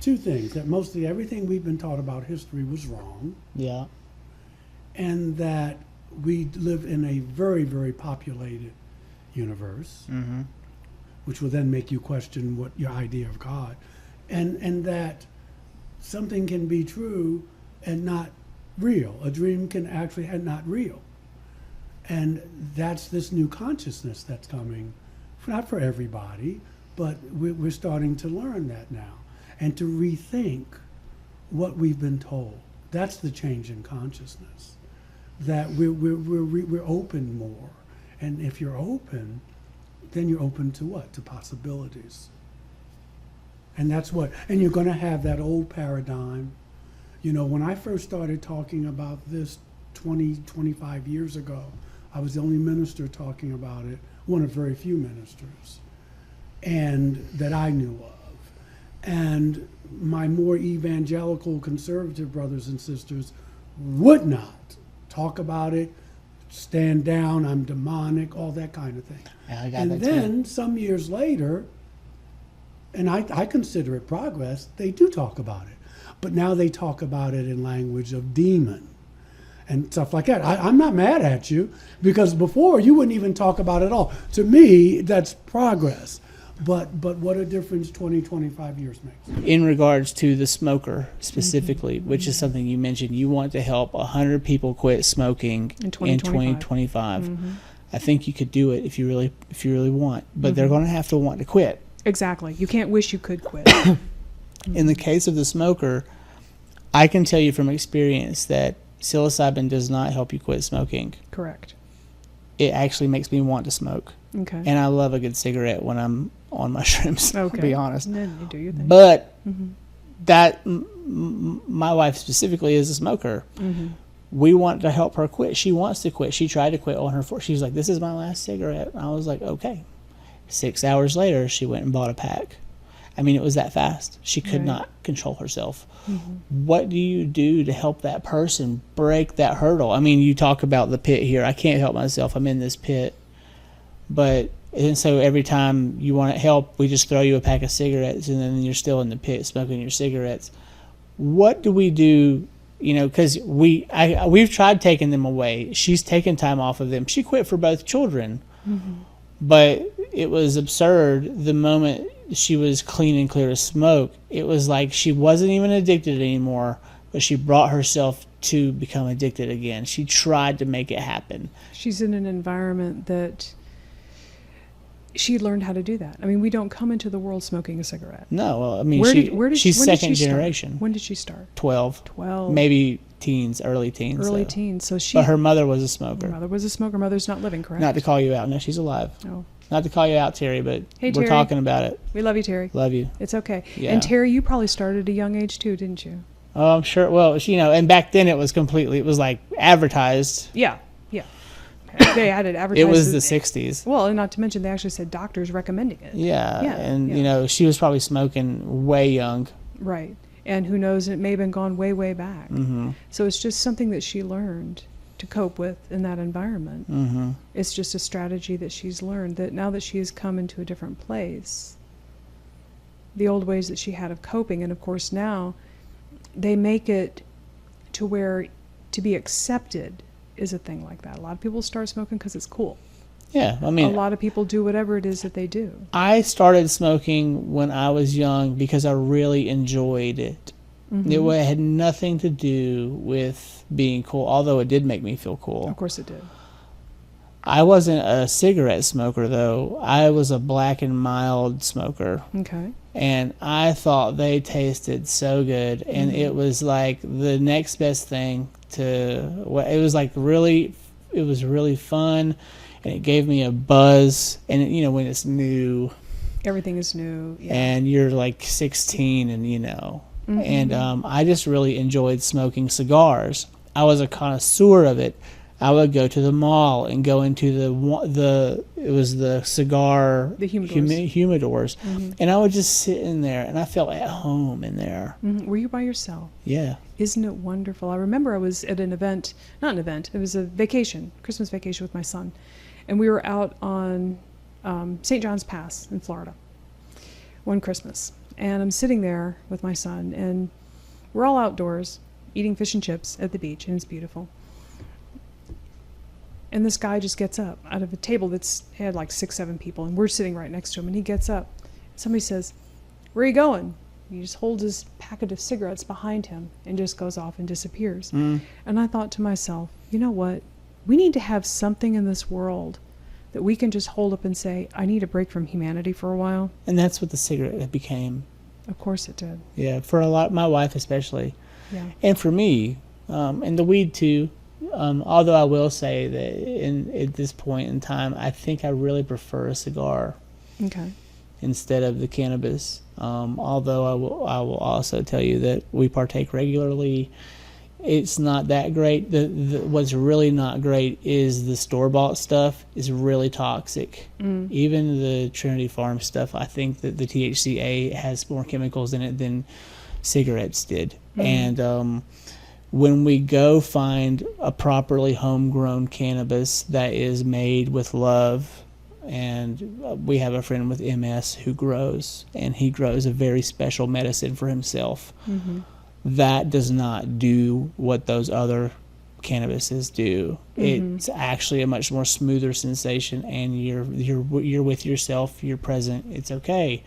two things: that mostly everything we've been taught about history was wrong, Yeah. and that we live in a very, very populated universe, Mm-hmm. which will then make you question what your idea of God, and that something can be true and not real. A dream can actually and not real. And that's this new consciousness that's coming, not for everybody, but we're starting to learn that now, and to rethink what we've been told. That's the change in consciousness, that we're open more. And if you're open, then you're open to what? To possibilities. And that's what, and you're going to have that old paradigm. When I first started talking about this 25 years ago, I was the only minister talking about it, one of very few ministers, and that I knew of. And my more evangelical conservative brothers and sisters would not talk about it, stand down, I'm demonic, all that kind of thing. Yeah, I got And that then too. some years later, and I consider it progress, they do talk about it. But now they talk about it in language of demon and stuff like that. I'm not mad at you, because before you wouldn't even talk about it at all. To me, that's progress. But what a difference 25 years makes. In regards to the smoker specifically, which is something you mentioned, you want to help 100 people quit smoking in 2025. Mm-hmm. I think you could do it if you really want, but they're going to have to want to quit. Exactly. You can't wish you could quit. In the case of the smoker, I can tell you from experience that psilocybin does not help you quit smoking. Correct. It actually makes me want to smoke. Okay. And I love a good cigarette when I'm on mushrooms, Okay. to be honest. And then you do your thing. But Mhm. that, my wife specifically is a smoker. Mhm. We want to help her quit. She wants to quit. She tried to quit on her fourth. She was like, this is my last cigarette. And I was like, okay. 6 hours later, she went and bought a pack. I mean, it was that fast. She could Right. not control herself. Mhm. What do you do to help that person break that hurdle? I mean, you talk about the pit here. I can't help myself. I'm in this pit. And so every time you want help, we just throw you a pack of cigarettes, and then you're still in the pit smoking your cigarettes. What do we do? Because we've tried taking them away. She's taken time off of them. She quit for both children. Mm-hmm. But it was absurd the moment she was clean and clear of smoke. It was like she wasn't even addicted anymore, but she brought herself to become addicted again. She tried to make it happen. She's in an environment that she learned how to do that. I mean, we don't come into the world smoking a cigarette. No, well, I mean, she's when did second she start? generation. When did she start? 12. 12. Maybe teens, early teens. Early so. teens. So she. But her mother was a smoker. Her mother was a smoker. Mother's not living, correct? Not to call you out. No, she's alive. Oh. Not to call you out, Terry, but Hey, we're Terry. talking about it. We love you, Terry. Love you. It's okay. Yeah. And Terry, you probably started at a young age too, didn't you? Oh, I'm sure. Well, and back then it was like advertised. Yeah. Yeah. They had it advertised. It was the 60s. Well, and not to mention they actually said doctors recommending it. Yeah. And, yeah. she was probably smoking way young. Right. And who knows, it may have been gone way, way back. Mm-hmm. So it's just something that she learned to cope with in that environment. Mm-hmm. It's just a strategy that she's learned, that now that she has come into a different place, the old ways that she had of coping, and of course now they make it to where to be accepted is a thing like that. A lot of people start smoking because it's cool. Yeah, I mean, a lot of people do whatever it is that they do. I started smoking when I was young because I really enjoyed it. Mhm. It had nothing to do with being cool, although it did make me feel cool. Of course it did. I wasn't a cigarette smoker, though. I was a black and mild smoker. Okay. And I thought they tasted so good. And Mhm. it was like the next best thing to, it was like really, it was really fun. And it gave me a buzz. And, you know, when it's new. Everything is new. Yeah. And you're like 16 and, you know. Mhm. And I just really enjoyed smoking cigars. I was a connoisseur of it. I would go to the mall and go into it was the cigar The humidors. humidors. Mhm. And I would just sit in there and I felt at home in there. Mhm. Were you by yourself? Yeah. Isn't it wonderful? I remember I was at an event, not an event, it was a vacation, Christmas vacation with my son. And we were out on St. John's Pass in Florida one Christmas. And I'm sitting there with my son, and we're all outdoors eating fish and chips at the beach, and it's beautiful. And this guy just gets up out of a table that's had like 6-7 people, and we're sitting right next to him, and he gets up. Somebody says, "Where are you going?" He just holds his packet of cigarettes behind him and just goes off and disappears. Mm. And I thought to myself, you know what? We need to have something in this world that we can just hold up and say, I need a break from humanity for a while. And that's what the cigarette became. Of course it did. Yeah, for a lot, my wife especially. Yeah. And for me, and the weed too. Although I will say that at this point in time, I think I really prefer a cigar. Okay. Instead of the cannabis. Although I will also tell you that we partake regularly. It's not that great. What's really not great is the store-bought stuff is really toxic. Mm. Even the Trinity Farm stuff, I think that the THCA has more chemicals in it than cigarettes did. Mm. And when we go find a properly homegrown cannabis that is made with love, and we have a friend with MS who grows, and he grows a very special medicine for himself. Mm-hmm. That does not do what those other cannabises do. Mhm. It's actually a much more smoother sensation, and you're with yourself, you're present, it's okay.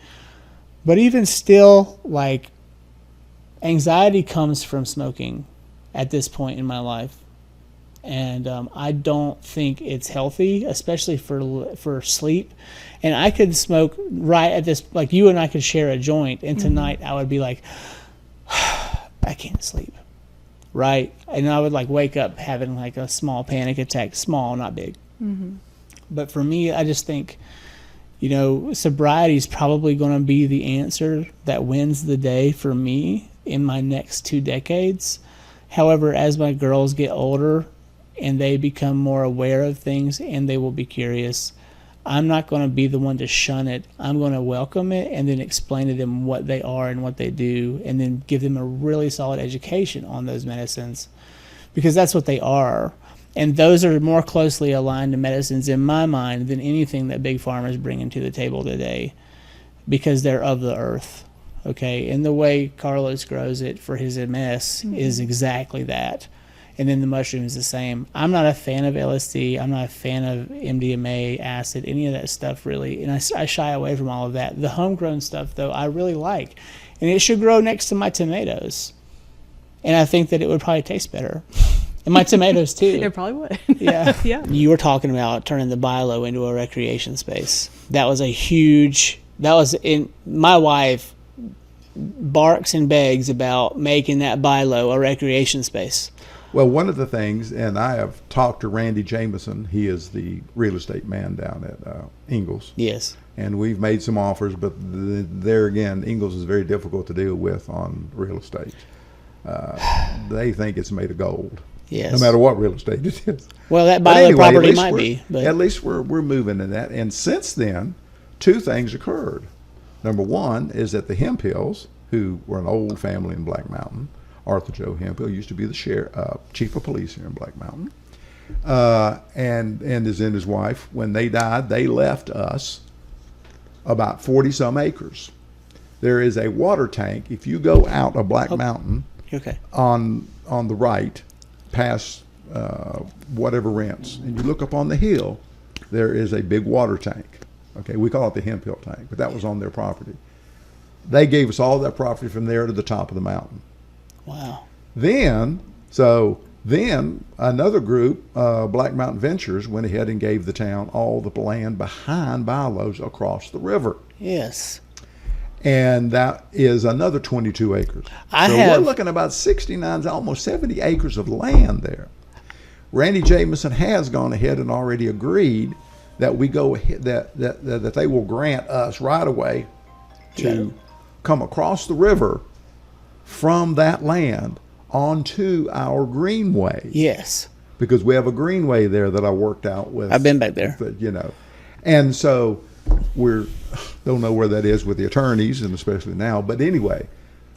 But even still, like, anxiety comes from smoking at this point in my life. And I don't think it's healthy, especially for sleep. And I could smoke right at this, like you and I could share a joint, and tonight I would be like, I can't sleep, right? And I would like wake up having like a small panic attack, small, not big. Mm-hmm. But for me, I just think, you know, sobriety is probably going to be the answer that wins the day for me in my next 2 decades. However, as my girls get older and they become more aware of things and they will be curious, I'm not going to be the one to shun it. I'm going to welcome it and then explain to them what they are and what they do, and then give them a really solid education on those medicines, because that's what they are. And those are more closely aligned to medicines in my mind than anything that Big Pharma is bringing to the table today, because they're of the earth. Okay, and the way Carlos grows it for his MS is exactly that. And then the mushroom is the same. I'm not a fan of LSD. I'm not a fan of MDMA, acid, any of that stuff really. And I shy away from all of that. The homegrown stuff, though, I really like. And it should grow next to my tomatoes. And I think that it would probably taste better. And my tomatoes, too. It probably would. Yeah. Yeah. You were talking about turning the Bilo into a recreation space. That was a huge... My wife barks and begs about making that Bilo a recreation space. Well, one of the things, and I have talked to Randy Jameson, he is the real estate man down at Ingalls. Yes. And we've made some offers, but there again, Ingalls is very difficult to deal with on real estate. They think it's made of gold. Yes. No matter what real estate it is. Well, that But Bilo anyway, property might be. But at least we're moving in that. And since then, 2 things occurred. Number one is that the Hemphills, who were an old family in Black Mountain, Arthur Joe Hemphill used to be the chief of police here in Black Mountain, and his wife. When they died, they left us about 40 some acres. There is a water tank. If you go out of Black Mountain Okay. On the right, past whatever rents, and you look up on the hill, there is a big water tank. Okay, we call it the Hemp Hill tank, but that was on their property. They gave us all that property from there to the top of the mountain. Wow. Then another group, Black Mountain Ventures, went ahead and gave the town all the land behind Bilo's across the river. Yes. And that is another 22 acres. We're looking about 69, almost 70 acres of land there. Randy Jameson has gone ahead and already agreed that we go ahead, that they will grant us right away to come across the river from that land onto our greenway. Yes. Because we have a greenway there that I worked out with. I've been back there. And so don't know where that is with the attorneys, and especially now. But anyway,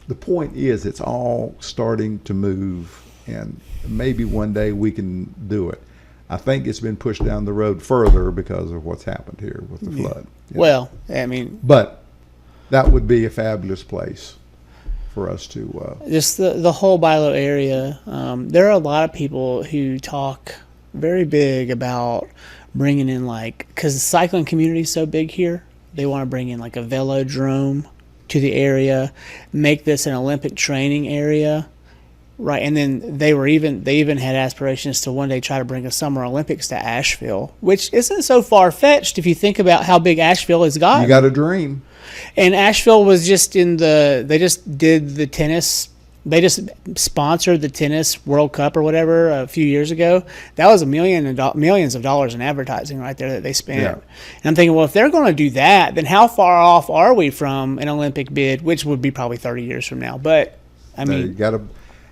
the point is it's all starting to move, and maybe one day we can do it. I think it's been pushed down the road further because of what's happened here with the flood. Well, I mean, but that would be a fabulous place for us to just the whole Bilo area. There are a lot of people who talk very big about bringing in, like, because the cycling community is so big here, they want to bring in like a velodrome to the area, make this an Olympic training area. Right, and then they even had aspirations to one day try to bring a Summer Olympics to Asheville, which isn't so far-fetched if you think about how big Asheville has gotten. You got a dream. And Asheville was just they just did the tennis, they just sponsored the tennis World Cup or whatever a few years ago. That was millions of dollars in advertising right there that they spent. Yeah. And I'm thinking, well, if they're going to do that, then how far off are we from an Olympic bid, which would be probably 30 years from now? But, I mean...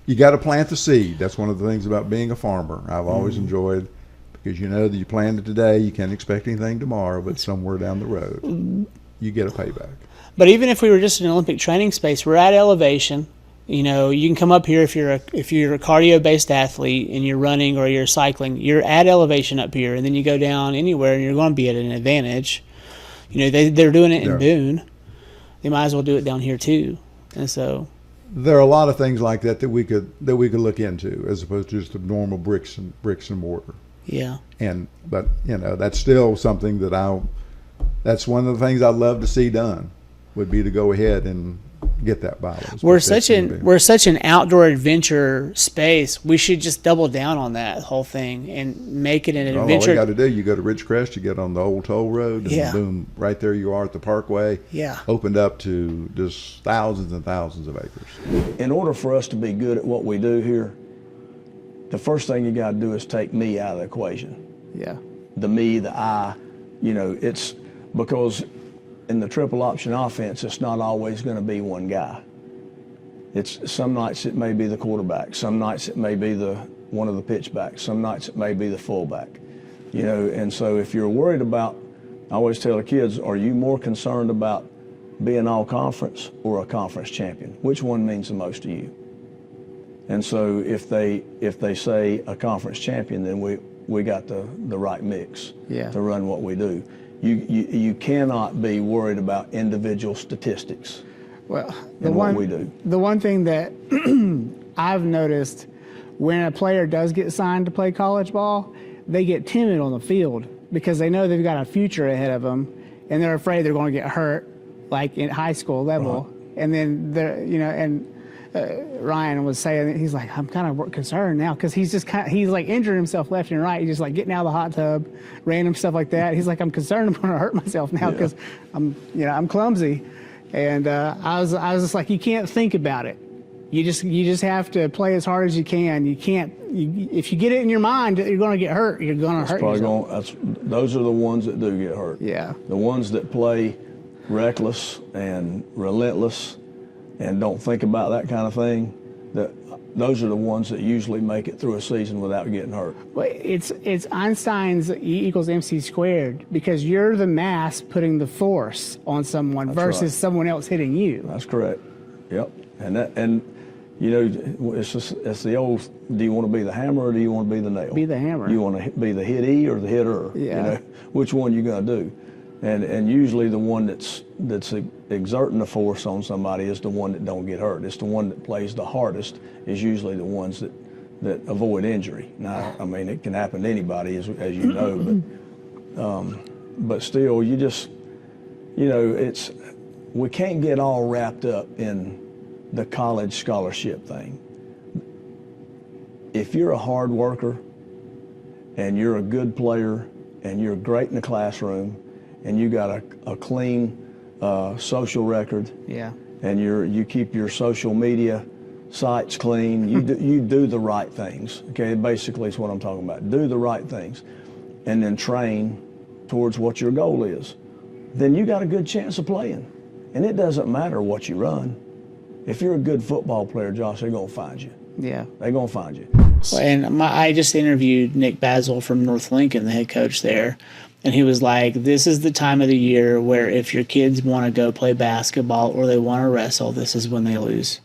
You got to plant the seed. That's one of the things about being a farmer. I've always enjoyed, because you know that you plant it today, you can't expect anything tomorrow, but somewhere down the road, you get a payback. But even if we were just in an Olympic training space, we're at elevation. You know, you can come up here if you're a cardio-based athlete and you're running or you're cycling. You're at elevation up here, and then you go down anywhere, and you're going to be at an advantage. You know, they're doing it in Boone. They might as well do it down here too, and so. There are a lot of things like that we could look into, as opposed to just the normal bricks and mortar. Yeah. But you know, that's still something that's one of the things I'd love to see done, would be to go ahead and get that Bilo's. We're such an outdoor adventure space. We should just double down on that whole thing and make it an adventure. All you got to do, you go to Ridgecrest, you get on the old toll road, and boom, right there you are at the Parkway. Yeah. Opened up to just thousands and thousands of acres. In order for us to be good at what we do here, the first thing you got to do is take me out of the equation. Yeah. The me, the I, you know, it's because in the triple option offense, it's not always going to be one guy. It's some nights it may be the quarterback, some nights it may be one of the pitchbacks, some nights it may be the fullback. You know, and so if you're worried about, I always tell the kids, are you more concerned about being all conference or a conference champion? Which one means the most to you? And so if they say a conference champion, then we got the right mix to run what we do. You cannot be worried about individual statistics. Well, what we do. The one thing that I've noticed, when a player does get signed to play college ball, they get timid on the field because they know they've got a future ahead of them, and they're afraid they're going to get hurt, like in high school level. Right. And then Ryan was saying, he's like, I'm kind of concerned now because he's like injuring himself left and right. He's just like getting out of the hot tub, random stuff like that. He's like, I'm concerned I'm going to hurt myself now because I'm clumsy. And I was just like, you can't think about it. You just have to play as hard as you can. You can't. If you get it in your mind that you're going to get hurt, you're going to hurt yourself. Those are the ones that do get hurt. Yeah. The ones that play reckless and relentless and don't think about that kind of thing, those are the ones that usually make it through a season without getting hurt. Well, it's Einstein's E = MC squared, because you're the mass putting the force on someone versus someone else hitting you. That's correct. Yep. And you know, it's the old, do you want to be the hammer or do you want to be the nail? Be the hammer. You want to be the hittee or the hitter? Yeah. You know, which one you going to do? And usually the one that's exerting the force on somebody is the one that don't get hurt. It's the one that plays the hardest is usually the ones that avoid injury. Now, I mean, it can happen to anybody, as you know, but still, you just, you know, we can't get all wrapped up in the college scholarship thing. If you're a hard worker and you're a good player and you're great in the classroom and you got a clean social record, and you keep your social media sites clean, you do the right things. Okay, basically is what I'm talking about. Do the right things, and then train towards what your goal is. Then you got a good chance of playing, and it doesn't matter what you run. If you're a good football player, Josh, they're gonna find you. Yeah, they're gonna find you. And I just interviewed Nick Basil from North Lincoln, the head coach there, and he was like, this is the time of the year where if your kids want to go play basketball or they want to wrestle, this is when they lose.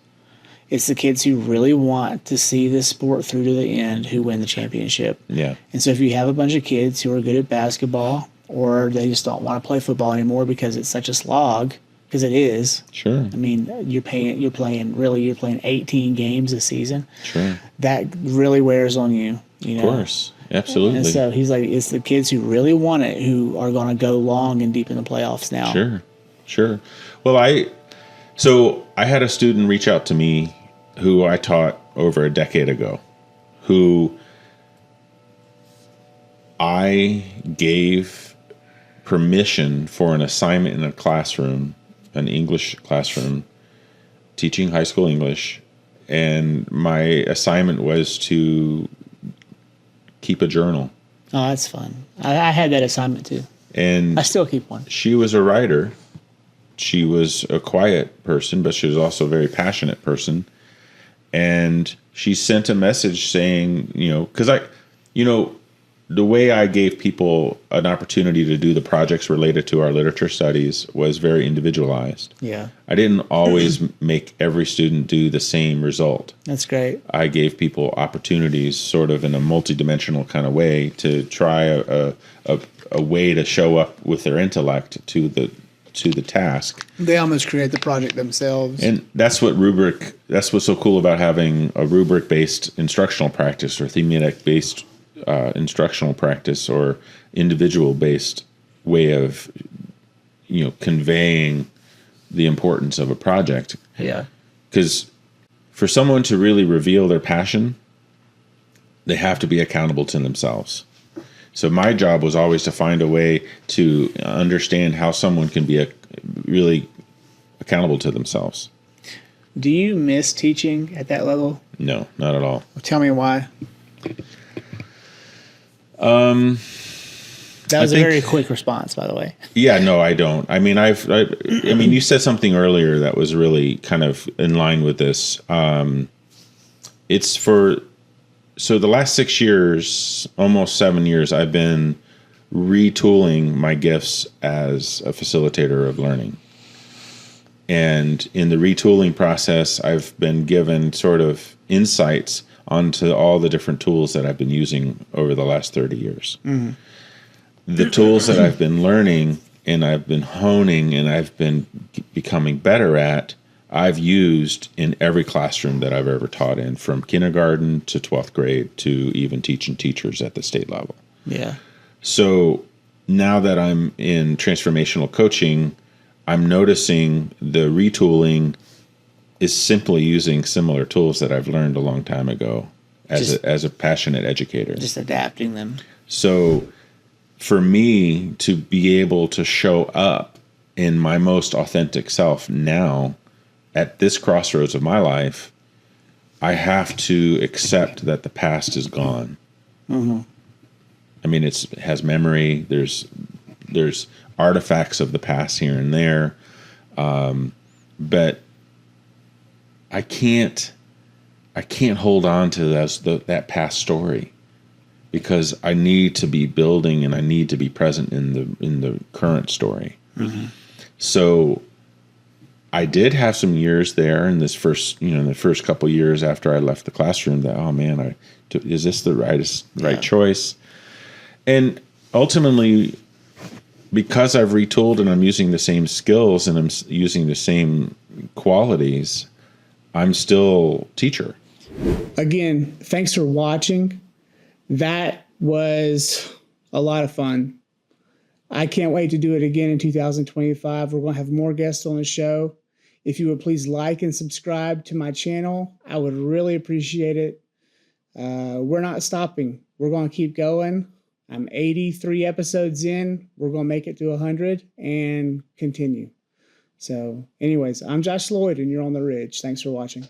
It's the kids who really want to see this sport through to the end who win the championship. Yeah. And so if you have a bunch of kids who are good at basketball or they just don't want to play football anymore because it's such a slog, because it is. Sure. I mean, you're playing 18 games a season. Sure. That really wears on you. You know? Of course. Absolutely. And so he's like, it's the kids who really want it who are going to go long and deep in the playoffs now. Sure. Well, I had a student reach out to me who I taught over a decade ago, who I gave permission for an assignment in a classroom, an English classroom, teaching high school English, and my assignment was to keep a journal. Oh, that's fun. I had that assignment too. And I still keep one. She was a writer. She was a quiet person, but she was also a very passionate person. And she sent a message saying, because the way I gave people an opportunity to do the projects related to our literature studies was very individualized. Yeah. I didn't always make every student do the same result. That's great. I gave people opportunities sort of in a multidimensional kind of way to try a way to show up with their intellect to the task. They almost create the project themselves. And that's what's so cool about having a rubric-based instructional practice or thematic-based instructional practice or individual-based way of, conveying the importance of a project. Yeah. Because for someone to really reveal their passion, they have to be accountable to themselves. So my job was always to find a way to understand how someone can be really accountable to themselves. Do you miss teaching at that level? No, not at all. Tell me why. That was a very quick response, by the way. Yeah, no, I don't. I mean, you said something earlier that was really kind of in line with this. So the last 6 years, almost 7 years, I've been retooling my gifts as a facilitator of learning. And in the retooling process, I've been given sort of insights onto all the different tools that I've been using over the last 30 years. Mm-hmm. The tools that I've been learning and I've been honing and I've been becoming better at, I've used in every classroom that I've ever taught in, from kindergarten to 12th grade to even teaching teachers at the state level. Yeah. So now that I'm in transformational coaching, I'm noticing the retooling is simply using similar tools that I've learned a long time ago as a passionate educator. Just adapting them. So for me to be able to show up in my most authentic self now at this crossroads of my life, I have to accept that the past is gone. Mm-hmm. I mean, it has memory. There's artifacts of the past here and there, but I can't hold on to that past story, because I need to be building and I need to be present in the current story. Mm-hmm. So I did have some years there in this the first couple years after I left the classroom that, oh man, is this the right choice? And ultimately, because I've retooled and I'm using the same skills and I'm using the same qualities, I'm still teacher. Again, thanks for watching. That was a lot of fun. I can't wait to do it again in 2025. We're going to have more guests on the show. If you would please like and subscribe to my channel, I would really appreciate it. We're not stopping. We're going to keep going. I'm 83 episodes in. We're going to make it to 100 and continue. So anyways, I'm Josh Lloyd and you're on The Ridge. Thanks for watching.